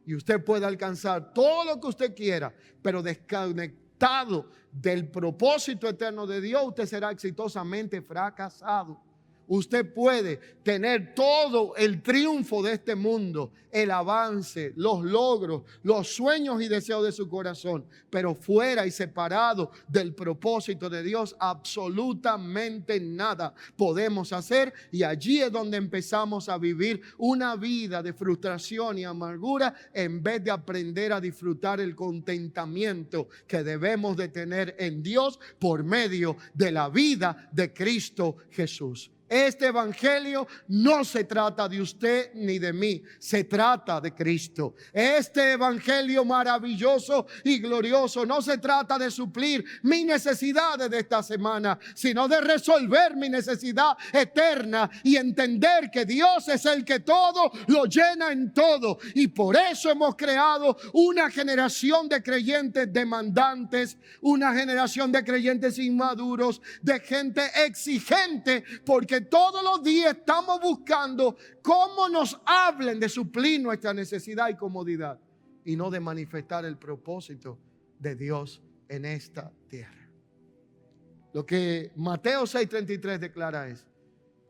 Y usted puede alcanzar todo lo que usted quiera, pero desconectado del propósito eterno de Dios, usted será exitosamente fracasado. Usted puede tener todo el triunfo de este mundo, el avance, los logros, los sueños y deseos de su corazón, pero fuera y separado del propósito de Dios, absolutamente nada podemos hacer. Y allí es donde empezamos a vivir una vida de frustración y amargura en vez de aprender a disfrutar el contentamiento que debemos de tener en Dios por medio de la vida de Cristo Jesús. Este evangelio no se trata de usted ni de mí, se trata de Cristo. Este evangelio maravilloso y glorioso no se trata de suplir mis necesidades de esta semana, sino de resolver mi necesidad eterna y entender que Dios es el que todo lo llena en todo. Y por eso hemos creado una generación de creyentes demandantes, una generación de creyentes inmaduros, de gente exigente, porque todos los días estamos buscando cómo nos hablen de suplir nuestra necesidad y comodidad y no de manifestar el propósito de Dios en esta tierra. Lo que Mateo 6:33 declara es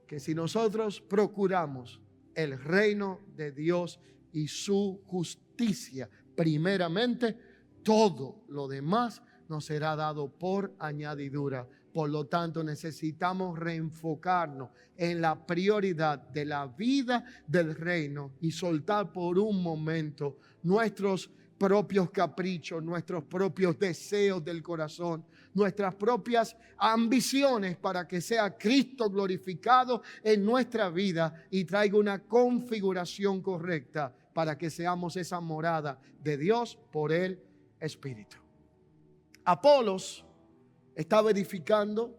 que si nosotros procuramos el reino de Dios y su justicia primeramente, todo lo demás nos será dado por añadidura. Por lo tanto, necesitamos reenfocarnos en la prioridad de la vida del reino y soltar por un momento nuestros propios caprichos, nuestros propios deseos del corazón, nuestras propias ambiciones, para que sea Cristo glorificado en nuestra vida y traiga una configuración correcta para que seamos esa morada de Dios por el Espíritu. Apolos estaba edificando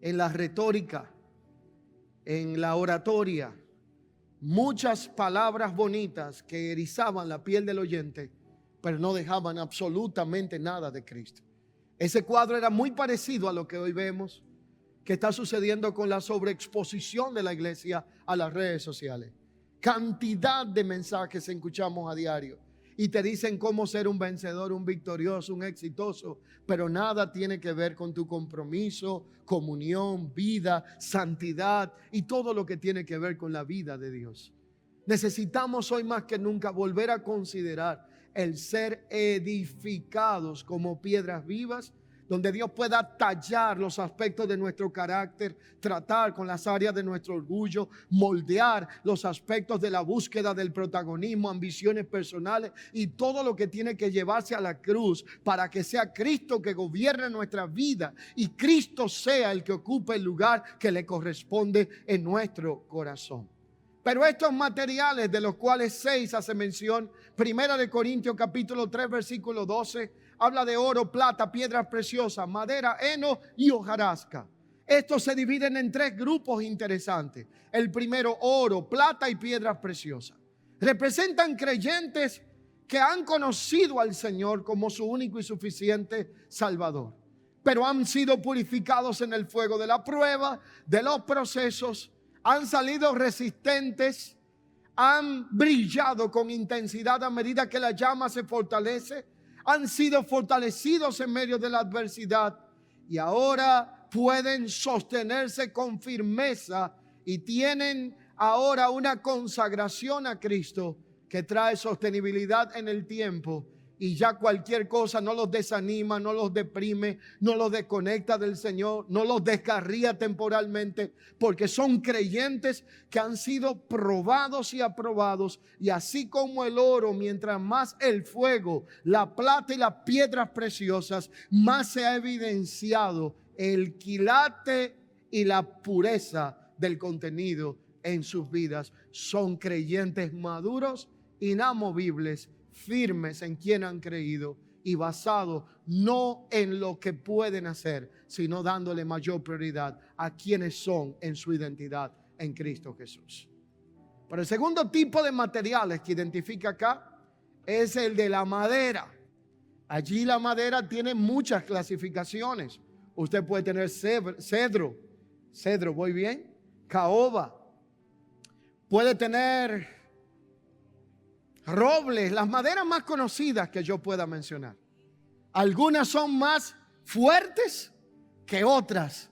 en la retórica, en la oratoria, muchas palabras bonitas que erizaban la piel del oyente, pero no dejaban absolutamente nada de Cristo. Ese cuadro era muy parecido a lo que hoy vemos que está sucediendo con la sobreexposición de la iglesia a las redes sociales. Cantidad de mensajes escuchamos a diario y te dicen cómo ser un vencedor, un victorioso, un exitoso, pero nada tiene que ver con tu compromiso, comunión, vida, santidad y todo lo que tiene que ver con la vida de Dios. Necesitamos hoy más que nunca volver a considerar el ser edificados como piedras vivas, donde Dios pueda tallar los aspectos de nuestro carácter, tratar con las áreas de nuestro orgullo, moldear los aspectos de la búsqueda del protagonismo, ambiciones personales y todo lo que tiene que llevarse a la cruz para que sea Cristo que gobierne nuestra vida y Cristo sea el que ocupe el lugar que le corresponde en nuestro corazón. Pero estos materiales de los cuales 6 hace mención, 1 Corintios capítulo 3 versículo 12, habla de oro, plata, piedras preciosas, madera, heno y hojarasca. Estos se dividen en 3 grupos interesantes. El primero, oro, plata y piedras preciosas. Representan creyentes que han conocido al Señor como su único y suficiente Salvador, pero han sido purificados en el fuego de la prueba, de los procesos, han salido resistentes, han brillado con intensidad a medida que la llama se fortalece, han sido fortalecidos en medio de la adversidad y ahora pueden sostenerse con firmeza y tienen ahora una consagración a Cristo que trae sostenibilidad en el tiempo. Y ya cualquier cosa no los desanima, no los deprime, no los desconecta del Señor, no los descarría temporalmente, porque son creyentes que han sido probados y aprobados. Y así como el oro, mientras más el fuego, la plata y las piedras preciosas, más se ha evidenciado el quilate y la pureza del contenido en sus vidas. Son creyentes maduros, inamovibles, firmes en quien han creído y basados no en lo que pueden hacer, sino dándole mayor prioridad a quienes son en su identidad en Cristo Jesús. Pero el segundo tipo de materiales que identifica acá es el de la madera. Allí la madera tiene muchas clasificaciones. Usted puede tener cedro, ¿voy bien? Caoba. Puede tener robles, las maderas más conocidas que yo pueda mencionar. Algunas son más fuertes que otras.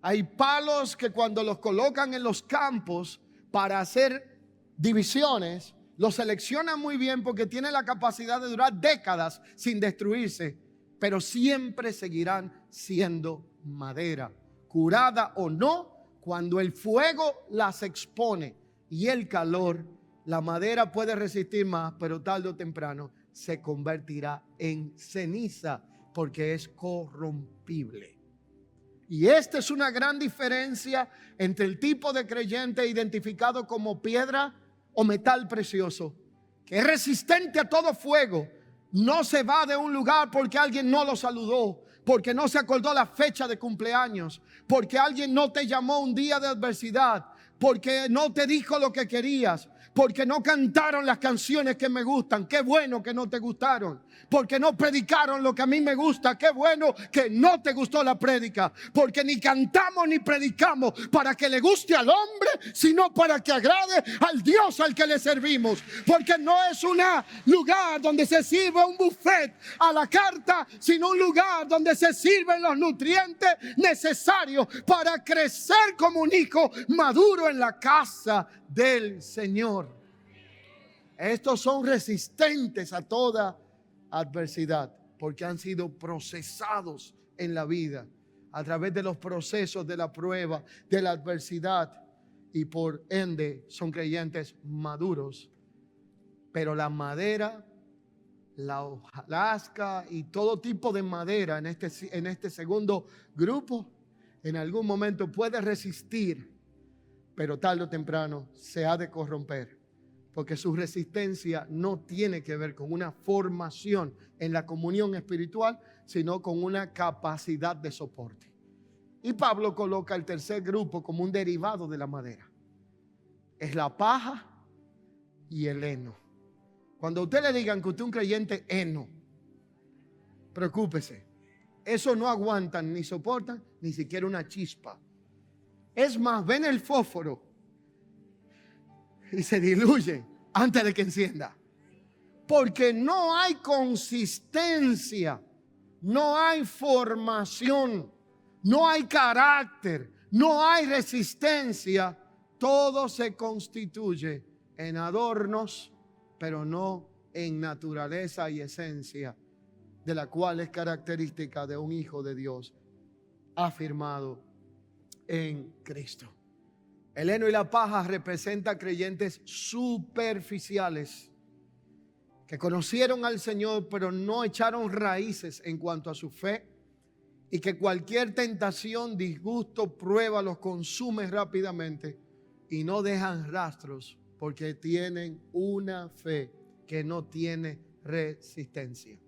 Hay palos que cuando los colocan en los campos para hacer divisiones, los seleccionan muy bien porque tienen la capacidad de durar décadas sin destruirse, pero siempre seguirán siendo madera, curada o no, cuando el fuego las expone y el calor. La madera puede resistir más, pero tarde o temprano se convertirá en ceniza porque es corrompible. Y esta es una gran diferencia entre el tipo de creyente identificado como piedra o metal precioso, que es resistente a todo fuego. No se va de un lugar porque alguien no lo saludó, porque no se acordó la fecha de cumpleaños, porque alguien no te llamó un día de adversidad, porque no te dijo lo que querías, porque no cantaron las canciones que me gustan. Qué bueno que no te gustaron. Porque no predicaron lo que a mí me gusta. Qué bueno que no te gustó la prédica. Porque ni cantamos ni predicamos para que le guste al hombre, sino para que agrade al Dios al que le servimos. Porque no es un lugar donde se sirve un buffet a la carta, sino un lugar donde se sirven los nutrientes necesarios para crecer como un hijo maduro en la casa del Señor. Estos son resistentes a toda adversidad porque han sido procesados en la vida a través de los procesos de la prueba, de la adversidad, y por ende son creyentes maduros. Pero la madera la hojarasca y todo tipo de madera en este segundo grupo, en algún momento puede resistir, pero tarde o temprano se ha de corromper, porque su resistencia no tiene que ver con una formación en la comunión espiritual, sino con una capacidad de soporte. Y Pablo coloca el tercer grupo como un derivado de la madera. Es la paja y el heno. Cuando a usted le digan que usted es un creyente heno, preocúpese. Eso no aguantan ni soportan ni siquiera una chispa. Es más, ven el fósforo y se diluye antes de que encienda. Porque no hay consistencia, no hay formación, no hay carácter, no hay resistencia. Todo se constituye en adornos, pero no en naturaleza y esencia, de la cual es característica de un hijo de Dios afirmado en Cristo. El heno y la paja representan creyentes superficiales que conocieron al Señor, pero no echaron raíces en cuanto a su fe, y que cualquier tentación, disgusto, prueba los consume rápidamente y no dejan rastros porque tienen una fe que no tiene resistencia.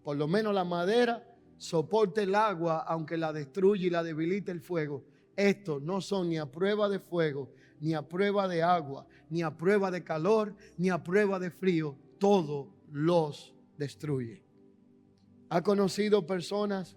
Por lo menos la madera soporta el agua aunque la destruye y la debilite el fuego. Estos no son ni a prueba de fuego, ni a prueba de agua, ni a prueba de calor, ni a prueba de frío. Todo los destruye. ¿Ha conocido personas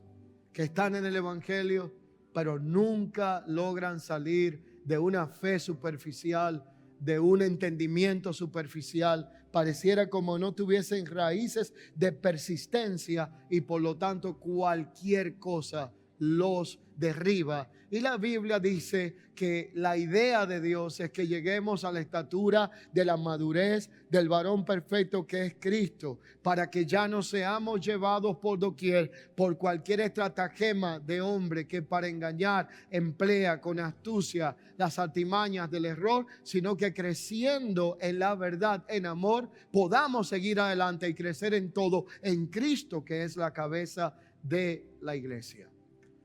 que están en el evangelio, pero nunca logran salir de una fe superficial, de un entendimiento superficial? Pareciera como no tuviesen raíces de persistencia y por lo tanto cualquier cosa los derriba. Y la Biblia dice que la idea de Dios es que lleguemos a la estatura de la madurez del varón perfecto que es Cristo, para que ya no seamos llevados por doquier por cualquier estratagema de hombre que para engañar emplea con astucia las artimañas del error, sino que creciendo en la verdad, en amor, podamos seguir adelante y crecer en todo en Cristo, que es la cabeza de la iglesia.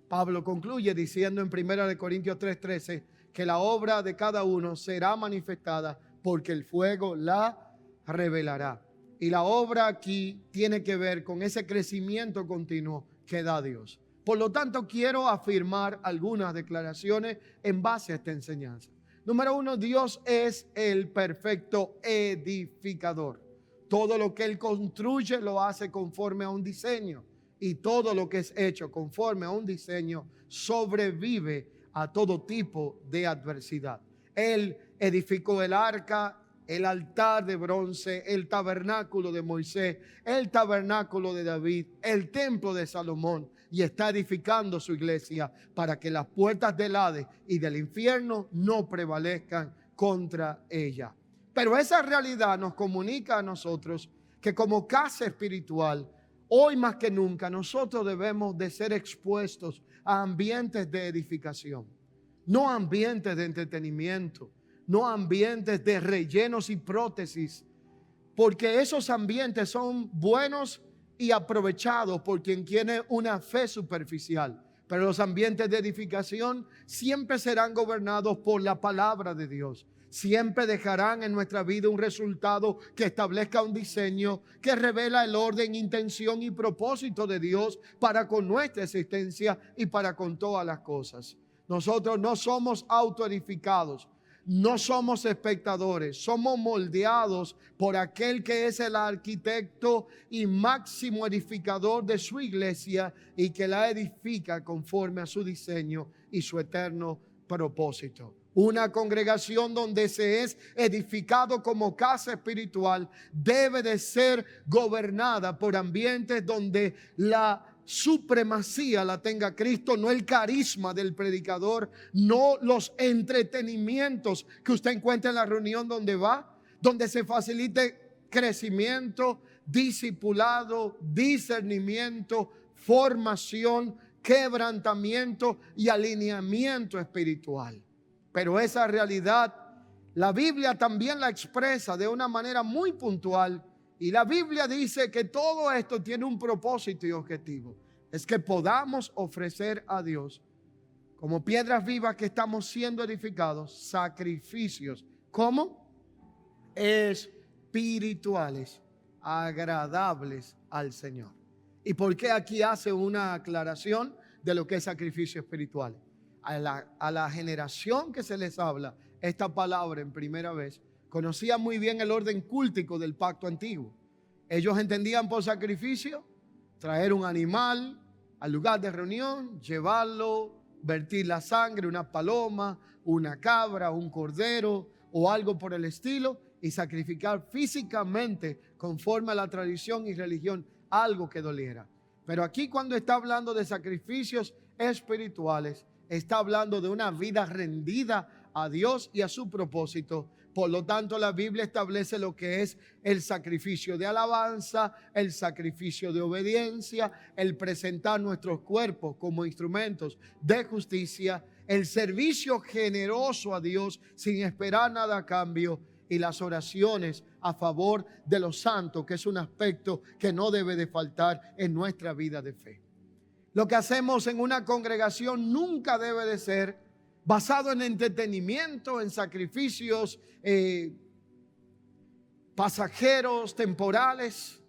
Pablo concluye diciendo en 1 Corintios 3:13 que la obra de cada uno será manifestada porque el fuego la revelará. Y la obra aquí tiene que ver con ese crecimiento continuo que da Dios. Por lo tanto, quiero afirmar algunas declaraciones en base a esta enseñanza. Número uno, Dios es el perfecto edificador. Todo lo que Él construye lo hace conforme a un diseño. Y todo lo que es hecho conforme a un diseño sobrevive a todo tipo de adversidad. Él edificó el arca, el altar de bronce, el tabernáculo de Moisés, el tabernáculo de David, el templo de Salomón, y está edificando su iglesia para que las puertas del Hades y del infierno no prevalezcan contra ella. Pero esa realidad nos comunica a nosotros que como casa espiritual, hoy más que nunca nosotros debemos de ser expuestos a ambientes de edificación, no ambientes de entretenimiento, no ambientes de rellenos y prótesis, porque esos ambientes son buenos y aprovechados por quien tiene una fe superficial. Pero los ambientes de edificación siempre serán gobernados por la palabra de Dios. Siempre dejarán en nuestra vida un resultado que establezca un diseño que revela el orden, intención y propósito de Dios para con nuestra existencia y para con todas las cosas. Nosotros no somos autoedificados, no somos espectadores, somos moldeados por aquel que es el arquitecto y máximo edificador de su iglesia y que la edifica conforme a su diseño y su eterno propósito. Una congregación donde se es edificado como casa espiritual debe de ser gobernada por ambientes donde la supremacía la tenga Cristo, no el carisma del predicador, no los entretenimientos que usted encuentra en la reunión donde va, donde se facilite crecimiento, discipulado, discernimiento, formación, quebrantamiento y alineamiento espiritual. Pero esa realidad, la Biblia también la expresa de una manera muy puntual Y la Biblia dice que todo esto tiene un propósito y objetivo. Es que podamos ofrecer a Dios, como piedras vivas que estamos siendo edificados, sacrificios. ¿Cómo? Espirituales, agradables al Señor. ¿Y por qué aquí hace una aclaración de lo que es sacrificio espiritual? A la generación que se les habla esta palabra en primera vez, conocía muy bien el orden cúltico del pacto antiguo. Ellos entendían por sacrificio traer un animal al lugar de reunión, llevarlo, vertir la sangre, una paloma, una cabra, un cordero o algo por el estilo, y sacrificar físicamente conforme a la tradición y religión algo que doliera. Pero aquí, cuando está hablando de sacrificios espirituales, está hablando de una vida rendida a Dios y a su propósito. Por lo tanto, la Biblia establece lo que es el sacrificio de alabanza, el sacrificio de obediencia, el presentar nuestros cuerpos como instrumentos de justicia, el servicio generoso a Dios sin esperar nada a cambio, y las oraciones a favor de los santos, que es un aspecto que no debe de faltar en nuestra vida de fe. Lo que hacemos en una congregación nunca debe de ser basado en entretenimiento, en sacrificios pasajeros, temporales,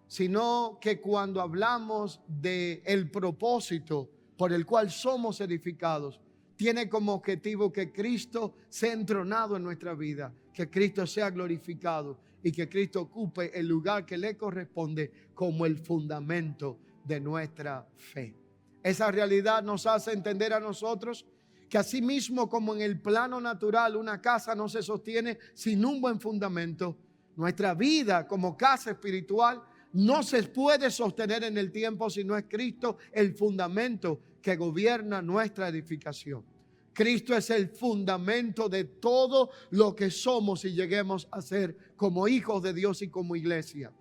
sino que cuando hablamos del propósito por el cual somos edificados, tiene como objetivo que Cristo sea entronado en nuestra vida, que Cristo sea glorificado y que Cristo ocupe el lugar que le corresponde como el fundamento de nuestra fe. Esa realidad nos hace entender a nosotros que así mismo como en el plano natural una casa no se sostiene sin un buen fundamento, nuestra vida como casa espiritual no se puede sostener en el tiempo si no es Cristo el fundamento que gobierna nuestra edificación. Cristo es el fundamento de todo lo que somos y lleguemos a ser como hijos de Dios y como iglesia.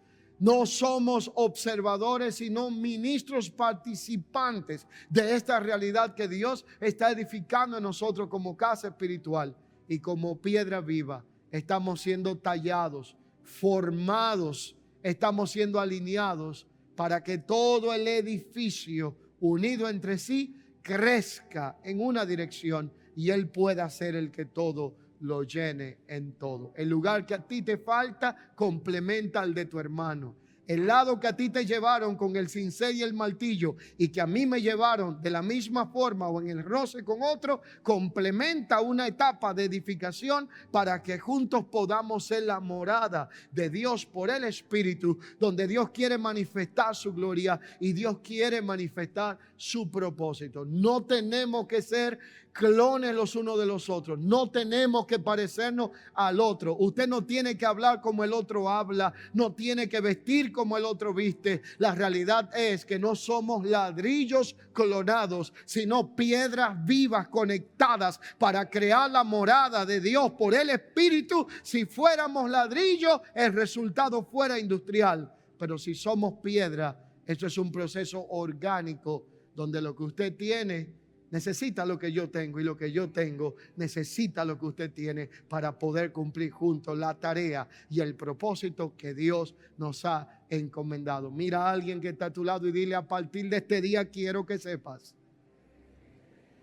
No somos observadores, sino ministros participantes de esta realidad que Dios está edificando en nosotros como casa espiritual y como piedra viva. Estamos siendo tallados, formados, estamos siendo alineados para que todo el edificio unido entre sí crezca en una dirección y Él pueda ser el que todo lo llene en todo. El lugar que a ti te falta complementa al de tu hermano. El lado que a ti te llevaron con el cincel y el martillo y que a mí me llevaron de la misma forma o en el roce con otro, complementa una etapa de edificación para que juntos podamos ser la morada de Dios por el Espíritu, donde Dios quiere manifestar su gloria y Dios quiere manifestar su propósito. No tenemos que ser clones los unos de los otros. No tenemos que parecernos al otro. Usted no tiene que hablar como el otro habla. No tiene que vestir como el otro viste. La realidad es que no somos ladrillos clonados, sino piedras vivas conectadas para crear la morada de Dios por el Espíritu. Si fuéramos ladrillos, el resultado fuera industrial. Pero si somos piedra, esto es un proceso orgánico donde lo que usted tiene necesita lo que yo tengo y lo que yo tengo necesita lo que usted tiene para poder cumplir juntos la tarea y el propósito que Dios nos ha encomendado. Mira a alguien que está a tu lado y dile: a partir de este día quiero que sepas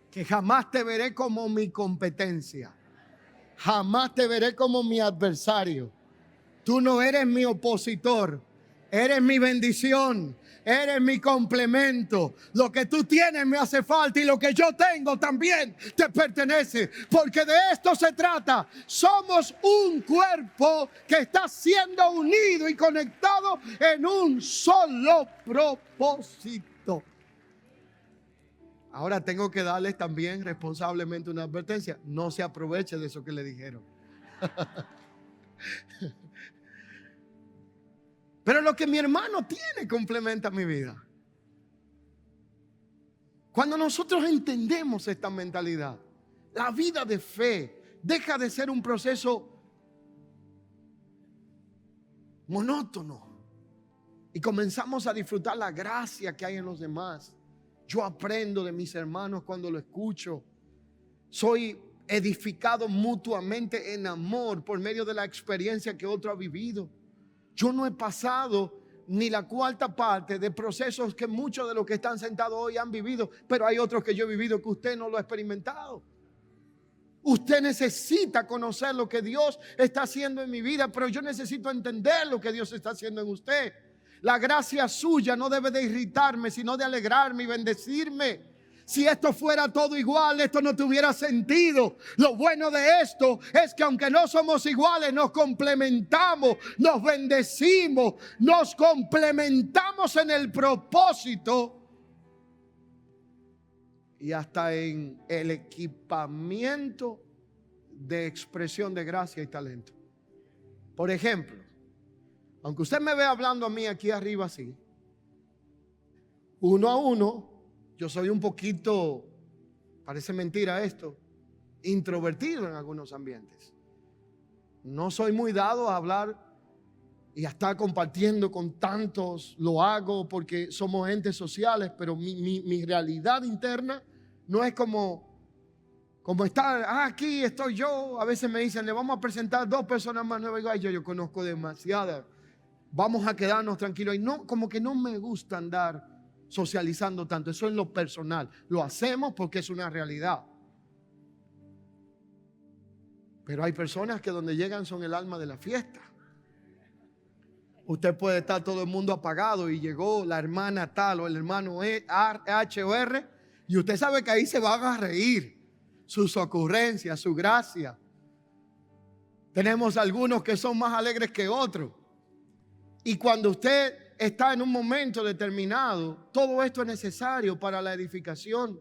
que jamás te veré como mi competencia, jamás te veré como mi adversario. Tú no eres mi opositor, eres mi bendición. Eres mi complemento. Lo que tú tienes me hace falta y lo que yo tengo también te pertenece. Porque de esto se trata. Somos un cuerpo que está siendo unido y conectado en un solo propósito. Ahora tengo que darles también responsablemente una advertencia. No se aproveche de eso que le dijeron. Pero lo que mi hermano tiene complementa mi vida. Cuando nosotros entendemos esta mentalidad, la vida de fe deja de ser un proceso monótono y comenzamos a disfrutar la gracia que hay en los demás. Yo aprendo de mis hermanos cuando lo escucho. Soy edificado mutuamente en amor por medio de la experiencia que otro ha vivido. Yo no he pasado ni la cuarta parte de procesos que muchos de los que están sentados hoy han vivido, pero hay otros que yo he vivido que usted no lo ha experimentado. Usted necesita conocer lo que Dios está haciendo en mi vida, pero yo necesito entender lo que Dios está haciendo en usted. La gracia suya no debe de irritarme, sino de alegrarme y bendecirme. Si esto fuera todo igual, esto no tuviera sentido. Lo bueno de esto es que aunque no somos iguales, nos complementamos, nos bendecimos, nos complementamos en el propósito y hasta en el equipamiento de expresión de gracia y talento. Por ejemplo, aunque usted me vea hablando a mí aquí arriba así, uno a uno, yo soy un poquito, parece mentira esto, introvertido en algunos ambientes. No soy muy dado a hablar y a estar compartiendo con tantos. Lo hago porque somos entes sociales, pero mi realidad interna no es como estar, aquí estoy yo. A veces me dicen, le vamos a presentar 2 personas más nuevas. Y yo conozco demasiadas. Vamos a quedarnos tranquilos. Y no, como que no me gusta andar socializando tanto. Eso es lo personal. Lo hacemos porque es una realidad. Pero hay personas que donde llegan son el alma de la fiesta. Usted puede estar todo el mundo apagado y llegó la hermana tal o el hermano H o R, y usted sabe que ahí se van a reír. Sus ocurrencias, su gracia. Tenemos algunos que son más alegres que otros. Y cuando usted está en un momento determinado, todo esto es necesario para la edificación.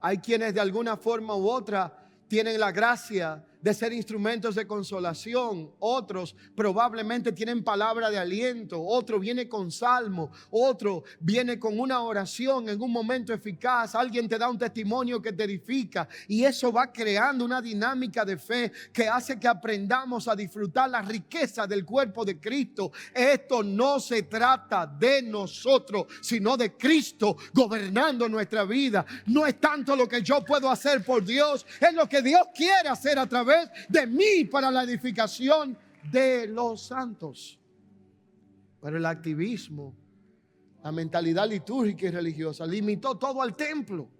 Hay quienes de alguna forma u otra tienen la gracia de ser instrumentos de consolación. Otros probablemente tienen palabra de aliento. Otro viene con salmo. Otro viene con una oración en un momento eficaz. Alguien te da un testimonio que te edifica. Y eso va creando una dinámica de fe que hace que aprendamos a disfrutar la riqueza del cuerpo de Cristo. Esto no se trata de nosotros, sino de Cristo gobernando nuestra vida. No es tanto lo que yo puedo hacer por Dios, es lo que Dios quiere hacer a través de mí para la edificación de los santos. Pero el activismo, la mentalidad litúrgica y religiosa limitó todo al templo.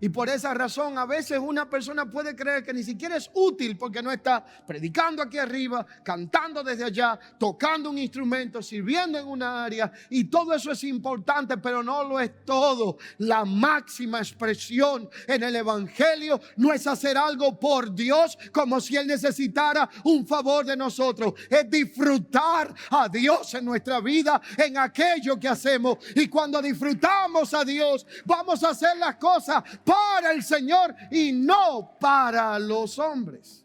Y por esa razón a veces una persona puede creer que ni siquiera es útil porque no está predicando aquí arriba, cantando desde allá, tocando un instrumento, sirviendo en una área, y todo eso es importante, pero no lo es todo. La máxima expresión en el evangelio no es hacer algo por Dios como si Él necesitara un favor de nosotros. Es disfrutar a Dios en nuestra vida, en aquello que hacemos. Y cuando disfrutamos a Dios, vamos a hacer las cosas para el Señor y no para los hombres.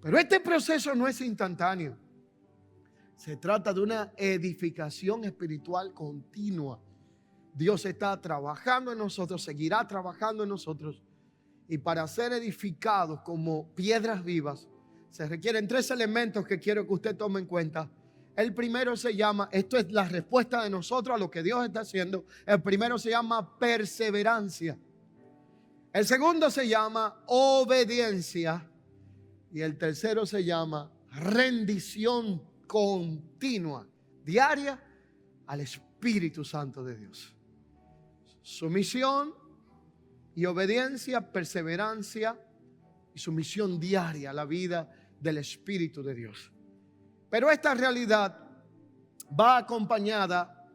Pero este proceso no es instantáneo. Se trata de una edificación espiritual continua. Dios está trabajando en nosotros, seguirá trabajando en nosotros. Y para ser edificados como piedras vivas, se requieren 3 elementos que quiero que usted tome en cuenta. El primero se llama, esto es la respuesta de nosotros a lo que Dios está haciendo. El primero se llama perseverancia. El segundo se llama obediencia. Y el tercero se llama rendición continua, diaria al Espíritu Santo de Dios. Sumisión y obediencia, perseverancia y sumisión diaria a la vida del Espíritu de Dios. Pero esta realidad va acompañada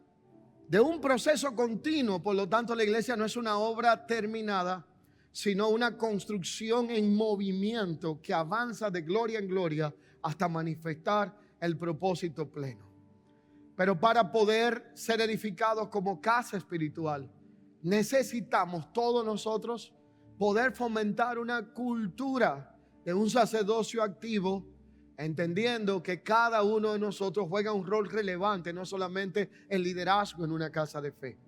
de un proceso continuo. Por lo tanto, la iglesia no es una obra terminada, sino una construcción en movimiento que avanza de gloria en gloria hasta manifestar el propósito pleno. Pero para poder ser edificados como casa espiritual, necesitamos todos nosotros poder fomentar una cultura de un sacerdocio activo, entendiendo que cada uno de nosotros juega un rol relevante, no solamente el liderazgo en una casa de fe.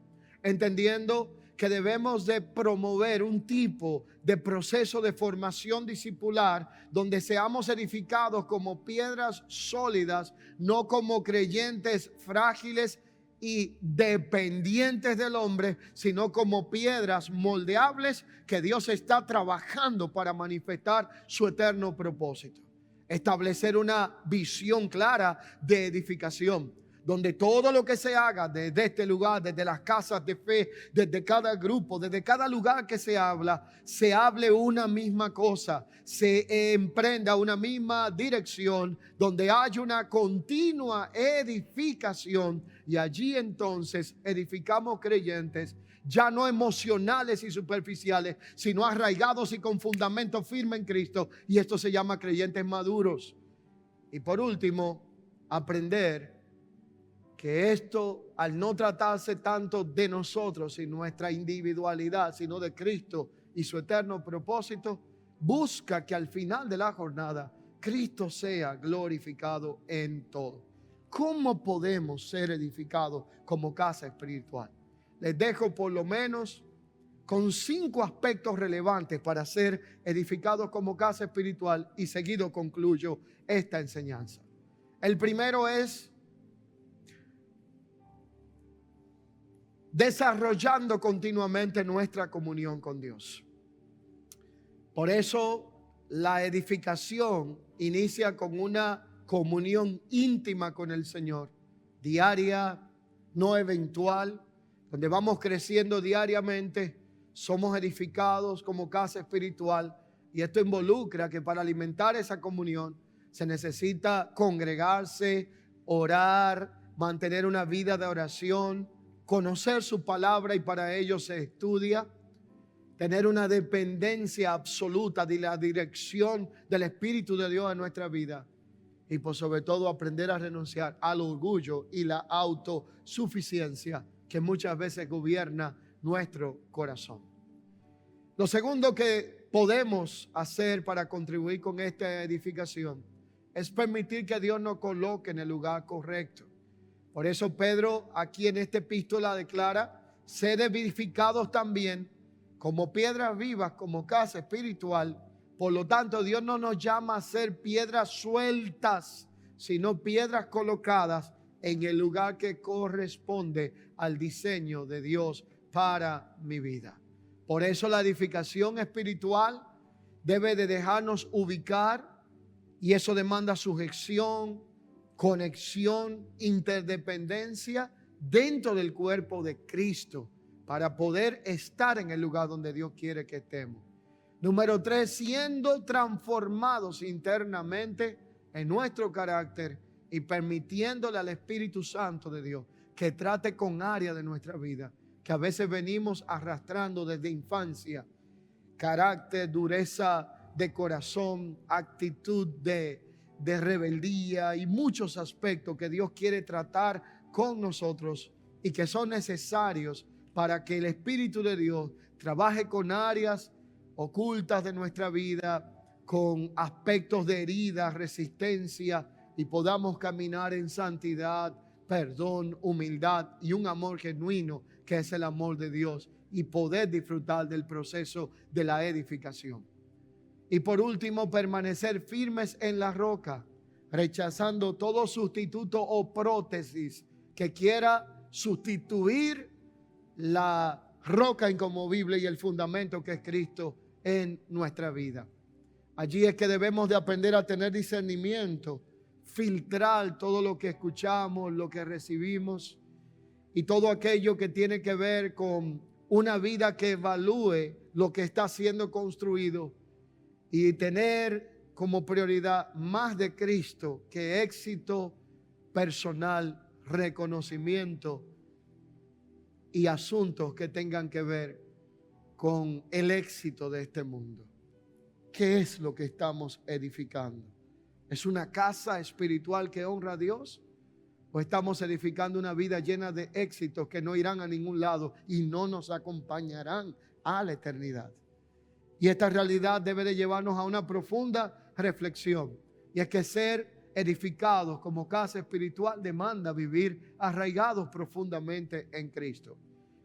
Entendiendo que debemos de promover un tipo de proceso de formación discipular donde seamos edificados como piedras sólidas, no como creyentes frágiles y dependientes del hombre, sino como piedras moldeables que Dios está trabajando para manifestar su eterno propósito. Establecer una visión clara de edificación, donde todo lo que se haga desde este lugar, desde las casas de fe, desde cada grupo, desde cada lugar que se habla, se hable una misma cosa, se emprenda una misma dirección, donde haya una continua edificación, y allí entonces edificamos creyentes ya no emocionales y superficiales, sino arraigados y con fundamento firme en Cristo, y esto se llama creyentes maduros. Y por último, aprender que esto, al no tratarse tanto de nosotros y nuestra individualidad, sino de Cristo y su eterno propósito, busca que al final de la jornada Cristo sea glorificado en todo. ¿Cómo podemos ser edificados como casa espiritual? Les dejo por lo menos con 5 aspectos relevantes para ser edificados como casa espiritual, y seguido concluyo esta enseñanza. El primero es desarrollando continuamente nuestra comunión con Dios. Por eso la edificación inicia con una comunión íntima con el Señor, diaria, no eventual, donde vamos creciendo diariamente, somos edificados como casa espiritual, y esto involucra que para alimentar esa comunión se necesita congregarse, orar, mantener una vida de oración, conocer su palabra, y para ello se estudia, tener una dependencia absoluta de la dirección del Espíritu de Dios en nuestra vida, y por sobre todo aprender a renunciar al orgullo y la autosuficiencia que muchas veces gobierna nuestro corazón. Lo segundo que podemos hacer para contribuir con esta edificación es permitir que Dios nos coloque en el lugar correcto. Por eso Pedro aquí en esta epístola declara: sed edificados también como piedras vivas, como casa espiritual. Por lo tanto, Dios no nos llama a ser piedras sueltas, sino piedras colocadas en el lugar que corresponde al diseño de Dios para mi vida. Por eso la edificación espiritual debe de dejarnos ubicar, y eso demanda sujeción, conexión, interdependencia dentro del cuerpo de Cristo para poder estar en el lugar donde Dios quiere que estemos. Número 3, siendo transformados internamente en nuestro carácter y permitiéndole al Espíritu Santo de Dios que trate con áreas de nuestra vida que a veces venimos arrastrando desde infancia: carácter, dureza de corazón, actitud de rebeldía y muchos aspectos que Dios quiere tratar con nosotros y que son necesarios para que el Espíritu de Dios trabaje con áreas ocultas de nuestra vida, con aspectos de herida, resistencia, y podamos caminar en santidad, perdón, humildad y un amor genuino que es el amor de Dios, y poder disfrutar del proceso de la edificación. Y por último, permanecer firmes en la roca, rechazando todo sustituto o prótesis que quiera sustituir la roca inconmovible y el fundamento que es Cristo en nuestra vida. Allí es que debemos de aprender a tener discernimiento, filtrar todo lo que escuchamos, lo que recibimos, y todo aquello que tiene que ver con una vida que evalúe lo que está siendo construido, y tener como prioridad más de Cristo que éxito personal, reconocimiento y asuntos que tengan que ver con el éxito de este mundo. ¿Qué es lo que estamos edificando? ¿Es una casa espiritual que honra a Dios? ¿O estamos edificando una vida llena de éxitos que no irán a ningún lado y no nos acompañarán a la eternidad? Y esta realidad debe de llevarnos a una profunda reflexión. Y es que ser edificados como casa espiritual demanda vivir arraigados profundamente en Cristo.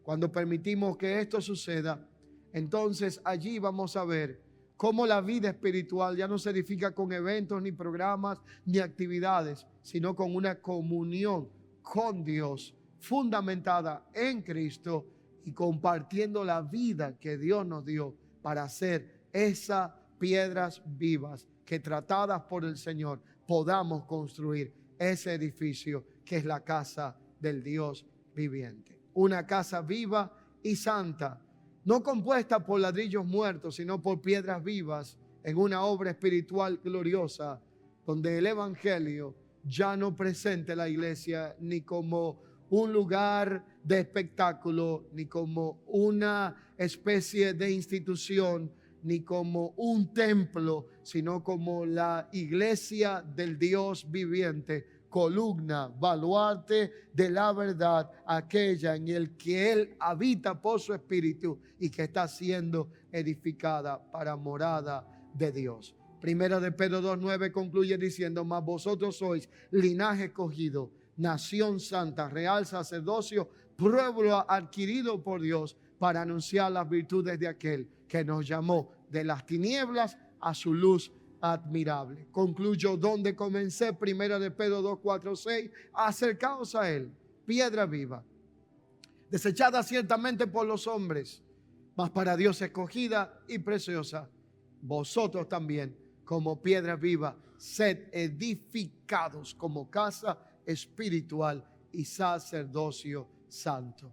Cuando permitimos que esto suceda, entonces allí vamos a ver cómo la vida espiritual ya no se edifica con eventos, ni programas, ni actividades, sino con una comunión con Dios fundamentada en Cristo y compartiendo la vida que Dios nos dio para ser esas piedras vivas que tratadas por el Señor podamos construir ese edificio que es la casa del Dios viviente. Una casa viva y santa, no compuesta por ladrillos muertos, sino por piedras vivas, en una obra espiritual gloriosa, donde el Evangelio ya no presente la iglesia ni como un lugar de espectáculo, ni como una especie de institución, ni como un templo, sino como la iglesia del Dios viviente, columna, baluarte de la verdad, aquella en el que Él habita por su Espíritu y que está siendo edificada para morada de Dios. Primera de Pedro 2:9 concluye diciendo: mas vosotros sois linaje escogido, nación santa, real sacerdocio, pueblo adquirido por Dios, para anunciar las virtudes de aquel que nos llamó de las tinieblas a su luz admirable. Concluyo donde comencé, Primera de Pedro 2:4-6. Acercaos a Él, piedra viva, desechada ciertamente por los hombres, mas para Dios escogida y preciosa. Vosotros también, como piedra viva, sed edificados como casa espiritual y sacerdocio santo.